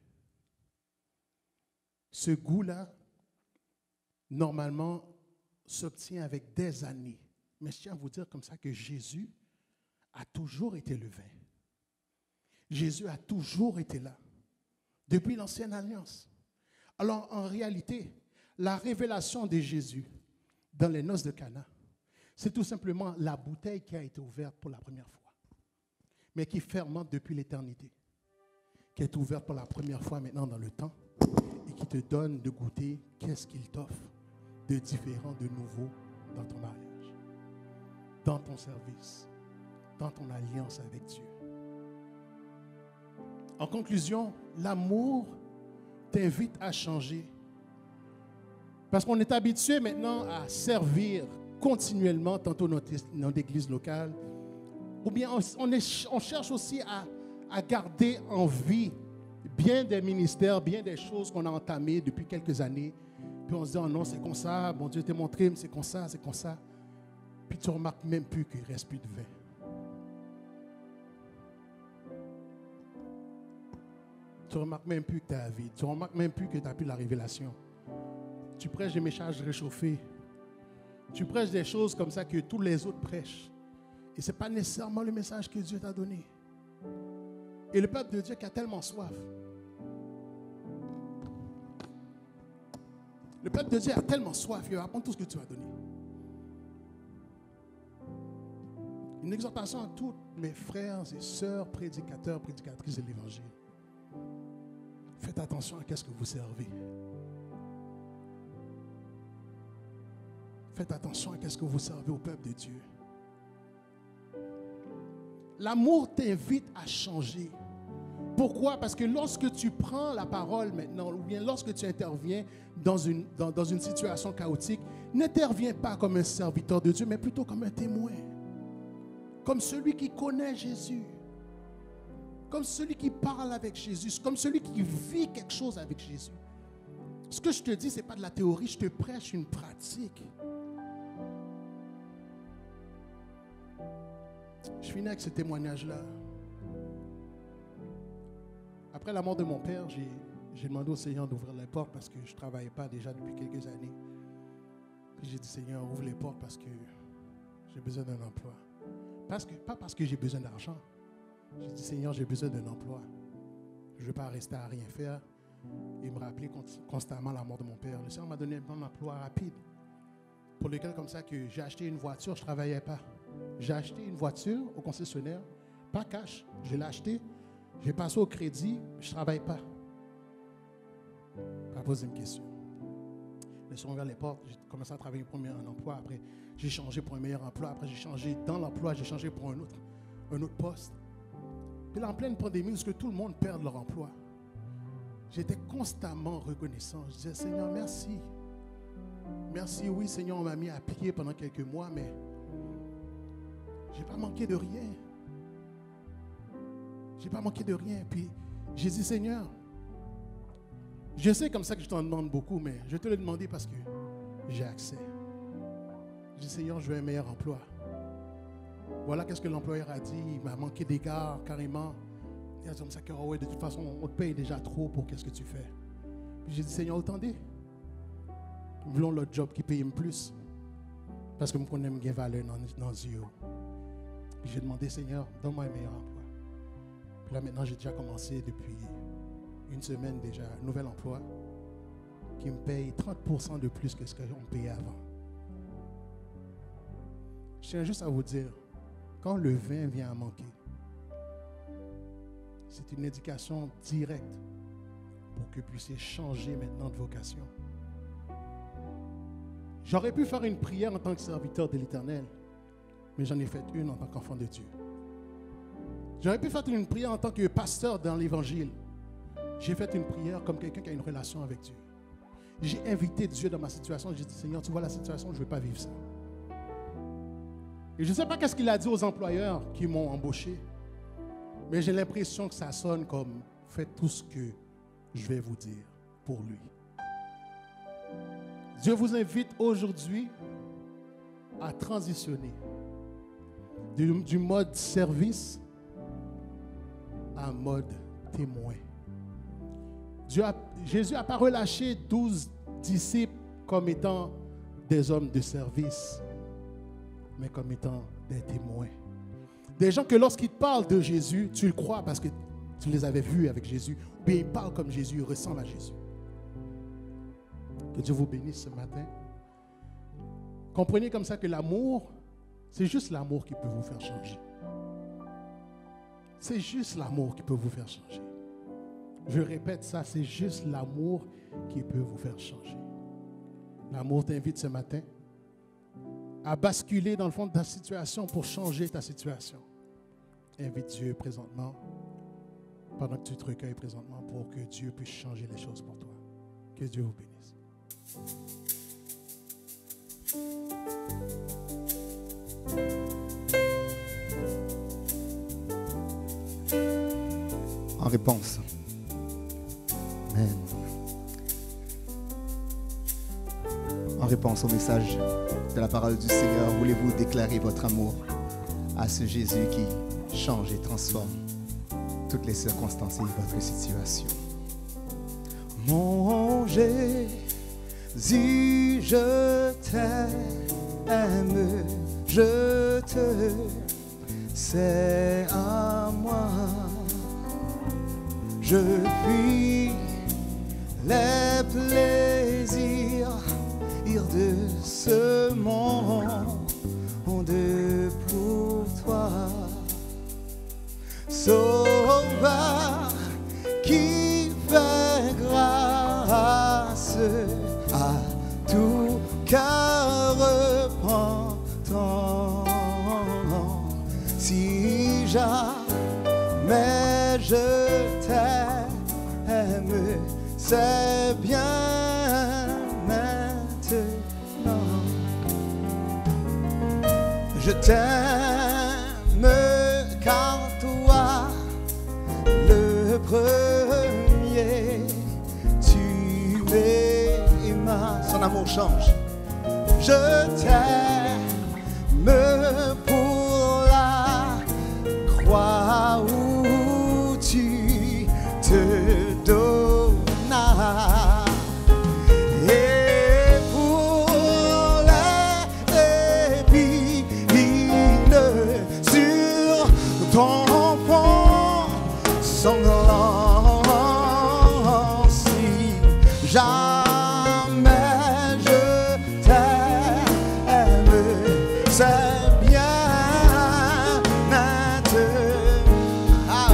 Ce goût-là, normalement, s'obtient avec des années. Mais je tiens à vous dire comme ça que Jésus a toujours été le vin. Jésus a toujours été là, depuis l'Ancienne Alliance. Alors, en réalité, la révélation de Jésus dans les noces de Cana, c'est tout simplement la bouteille qui a été ouverte pour la première fois, mais qui fermente depuis l'éternité, qui est ouverte pour la première fois maintenant dans le temps et qui te donne de goûter qu'est-ce qu'il t'offre de différent, de nouveau dans ton mariage, dans ton service, dans ton alliance avec Dieu. En conclusion, l'amour t'invite à changer. Parce qu'on est habitué maintenant à servir continuellement, tantôt notre église locale, ou bien on cherche aussi à garder en vie bien des ministères, bien des choses qu'on a entamées depuis quelques années. Puis on se dit, oh non, c'est comme ça, bon Dieu t'a montré, mais c'est comme ça, c'est comme ça. Puis tu ne remarques même plus qu'il ne reste plus de vin. Tu ne remarques même plus que tu es à vide. Tu ne remarques même plus que tu n'as plus la révélation. Tu prêches des messages réchauffés. Tu prêches des choses comme ça que tous les autres prêchent. Et ce n'est pas nécessairement le message que Dieu t'a donné. Et le peuple de Dieu qui a tellement soif. Le peuple de Dieu a tellement soif, il va apprendre tout ce que tu as donné. Une exhortation à tous mes frères et sœurs, prédicateurs, prédicatrices de l'Évangile. Faites attention à ce que vous servez. Faites attention à ce que vous servez au peuple de Dieu. L'amour t'invite à changer. Pourquoi? Parce que lorsque tu prends la parole maintenant, ou bien lorsque tu interviens dans une situation chaotique, n'interviens pas comme un serviteur de Dieu, mais plutôt comme un témoin. Comme celui qui connaît Jésus. Comme celui qui parle avec Jésus. Comme celui qui vit quelque chose avec Jésus. Ce que je te dis, ce n'est pas de la théorie, je te prêche une pratique. Je finis avec ce témoignage-là. Après la mort de mon père, j'ai demandé au Seigneur d'ouvrir les portes parce que je ne travaillais pas déjà depuis quelques années. Puis j'ai dit, Seigneur, ouvre les portes parce que j'ai besoin d'un emploi. Pas parce que j'ai besoin d'argent. J'ai dit, Seigneur, j'ai besoin d'un emploi. Je ne veux pas rester à rien faire et me rappeler constamment la mort de mon père. Le Seigneur m'a donné un emploi rapide pour lequel, comme ça, que j'ai acheté une voiture, je ne travaillais pas. J'ai acheté une voiture au concessionnaire, pas cash, je l'ai acheté. J'ai passé au crédit, je ne travaille pas. Pas poser une question. Je suis ouvert les portes, j'ai commencé à travailler pour un emploi. Après, j'ai changé pour un meilleur emploi. Après, j'ai changé dans l'emploi, j'ai changé pour un autre poste. Puis là, en pleine pandémie, parce que tout le monde perd leur emploi, j'étais constamment reconnaissant. Je disais, Seigneur, merci. Merci, oui, Seigneur, on m'a mis à pied pendant quelques mois, mais je n'ai pas manqué de rien. Je n'ai pas manqué de rien. Puis j'ai dit, Seigneur, je sais comme ça que je t'en demande beaucoup, mais je te l'ai demandé parce que j'ai accès. J'ai dit, Seigneur, je veux un meilleur emploi. Voilà qu'est-ce que l'employeur a dit. Il m'a manqué d'égards carrément. Il a dit comme ça que, oh ouais, de toute façon, on te paye déjà trop pour qu'est-ce que tu fais. Puis j'ai dit, Seigneur, attendez. Nous voulons l'autre job qui paye plus. Parce que nous connaissons une valeur dans les yeux. Puis j'ai demandé, Seigneur, donne-moi un meilleur emploi. Puis là, maintenant, j'ai déjà commencé depuis une semaine déjà un nouvel emploi qui me paye 30% de plus que ce qu'on payait avant. Je tiens juste à vous dire, quand le vin vient à manquer, c'est une indication directe pour que vous puissiez changer maintenant de vocation. J'aurais pu faire une prière en tant que serviteur de l'Éternel, mais j'en ai fait une en tant qu'enfant de Dieu. J'aurais pu faire une prière en tant que pasteur dans l'Évangile. J'ai fait une prière comme quelqu'un qui a une relation avec Dieu. J'ai invité Dieu dans ma situation. J'ai dit, Seigneur, tu vois la situation, je ne veux pas vivre ça. Et je ne sais pas qu'est-ce qu'il a dit aux employeurs qui m'ont embauché, mais j'ai l'impression que ça sonne comme, faites tout ce que je vais vous dire pour lui. Dieu vous invite aujourd'hui à transitionner du mode service à mode témoin. Jésus n'a pas relâché 12 disciples comme étant des hommes de service, mais comme étant des témoins. Des gens que lorsqu'ils te parlent de Jésus, tu le crois parce que tu les avais vus avec Jésus, ou bien ils parlent comme Jésus, ils ressemblent à Jésus. Que Dieu vous bénisse ce matin. Comprenez comme ça que l'amour, c'est juste l'amour qui peut vous faire changer. C'est juste l'amour qui peut vous faire changer. Je répète ça, c'est juste l'amour qui peut vous faire changer. L'amour t'invite ce matin à basculer dans le fond de ta situation pour changer ta situation. Invite Dieu présentement, pendant que tu te recueilles présentement, pour que Dieu puisse changer les choses pour toi. Que Dieu vous bénisse. En réponse. Amen. En réponse au message de la parole du Seigneur, voulez-vous déclarer votre amour à ce Jésus qui change et transforme toutes les circonstances et votre situation? Mon Jésus, je t'aime, je te, c'est à moi. Je fuis les plaisirs de ce monde pour toi, Sauveur qui fait grâce à tout cœur repentant. Si jamais je t'aime, c'est bien maintenant. Je t'aime car toi, le premier, tu m'aimas. Son amour change. Je t'aime pour la croix où tu te donnas. Et pour les épines sur ton front sanglant, si jamais je t'aime, c'est bien maintenant.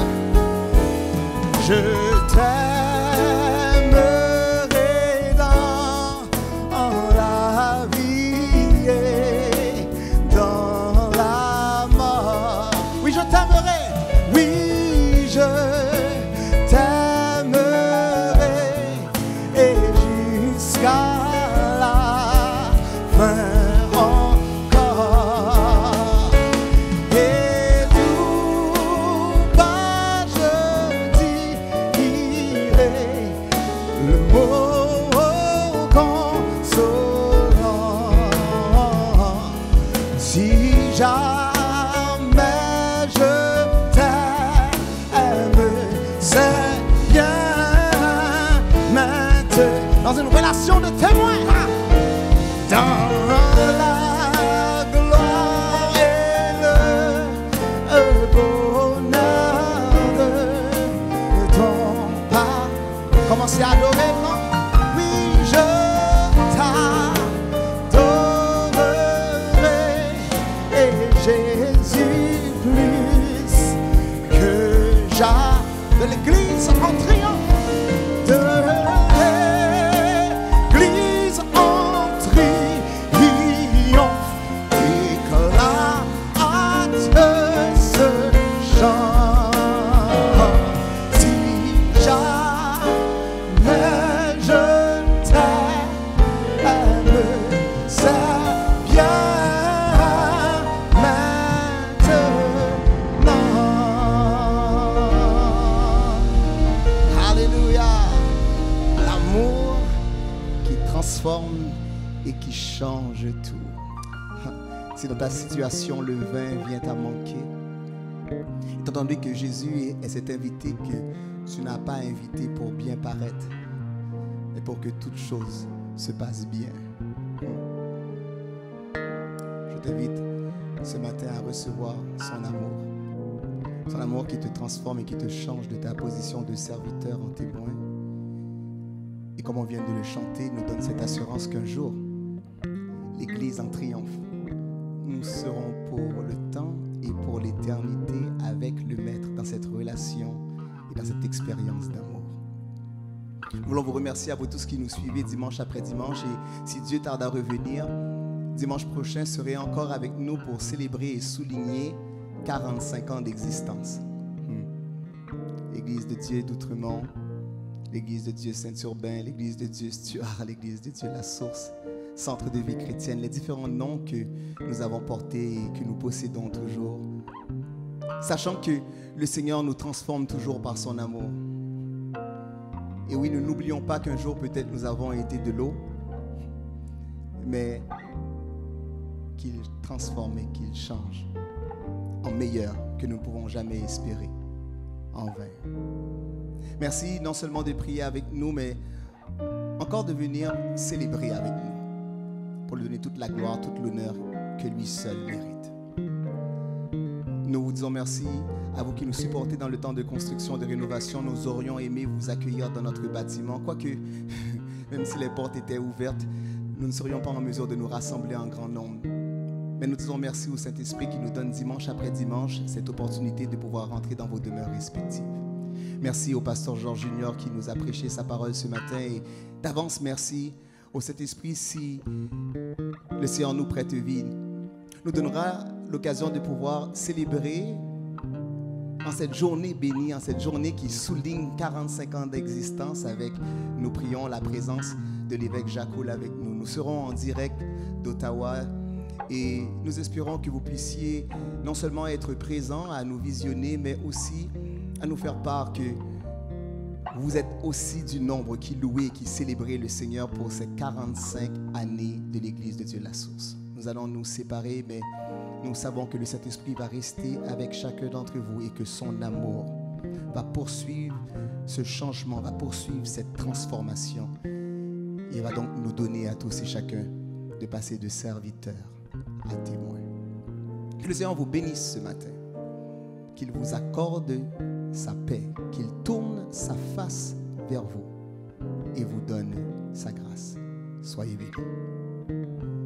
Je t'aimerai dans la vie et dans la mort. Oui, je t'aimerai. Oui, je t'aimerai et jusqu'à la fin encore. Et tout bas je dirai le mot consolant. Si jamais je t'aime, c'est bien maintenant. Dans une relation de témoin, dans la gloire et le bonheur de ton pas. Commencez à adorer, non? Oui, je t'adorerai et Jésus plus que jamais. De l'église en triomphe, de l'église en triomphe, éclate ce chant. Si jamais je t'aime, c'est bien maintenant. Alléluia. L'amour qui transforme et qui change tout. Si dans ta situation le vin vient à manquer, étant donné que Jésus est cet invité que tu n'as pas invité pour bien paraître, mais pour que toute chose se passe bien. Je t'invite ce matin à recevoir son amour. Son amour qui te transforme et qui te change de ta position de serviteur en témoin. Et comme on vient de le chanter, nous donne cette assurance qu'un jour, l'Église en triomphe, nous serons pour le temps et pour l'éternité avec le Maître dans cette relation et dans cette expérience d'amour. Nous voulons vous remercier à vous tous qui nous suivez dimanche après dimanche. Et si Dieu tarde à revenir, dimanche prochain, serez encore avec nous pour célébrer et souligner 45 ans d'existence. L'Église de Dieu d'Outremont, l'Église de Dieu Saint-Urbain, l'Église de Dieu Stuart, l'Église de Dieu La Source, Centre de vie chrétienne, les différents noms que nous avons portés et que nous possédons toujours. Sachant que le Seigneur nous transforme toujours par son amour. Et oui, nous n'oublions pas qu'un jour peut-être nous avons été de l'eau, mais qu'il transforme et qu'il change en meilleur que nous ne pouvons jamais espérer en vain. Merci non seulement de prier avec nous, mais encore de venir célébrer avec nous pour lui donner toute la gloire, tout l'honneur que lui seul mérite. Nous vous disons merci à vous qui nous supportez dans le temps de construction, de rénovation. Nous aurions aimé vous accueillir dans notre bâtiment, quoique, même si les portes étaient ouvertes, nous ne serions pas en mesure de nous rassembler en grand nombre. Mais nous disons merci au Saint-Esprit qui nous donne dimanche après dimanche cette opportunité de pouvoir rentrer dans vos demeures respectives. Merci au pasteur Georges Junior qui nous a prêché sa parole ce matin. Et d'avance, merci au Saint-Esprit si le Seigneur nous prête vie. Nous donnera l'occasion de pouvoir célébrer en cette journée bénie, en cette journée qui souligne 45 ans d'existence avec, nous prions, la présence de l'évêque Jacques Houle avec nous. Nous serons en direct d'Ottawa et nous espérons que vous puissiez non seulement être présents à nous visionner, mais aussi à nous faire part que vous êtes aussi du nombre qui louait, qui célébrait le Seigneur pour ces 45 années de l'Église de Dieu la Source. Nous allons nous séparer, mais nous savons que le Saint-Esprit va rester avec chacun d'entre vous et que son amour va poursuivre ce changement, va poursuivre cette transformation. Il va donc nous donner à tous et chacun de passer de serviteurs à témoins. Que le Seigneur vous bénisse ce matin, qu'il vous accorde sa paix, qu'il tourne sa face vers vous et vous donne sa grâce. Soyez bénis.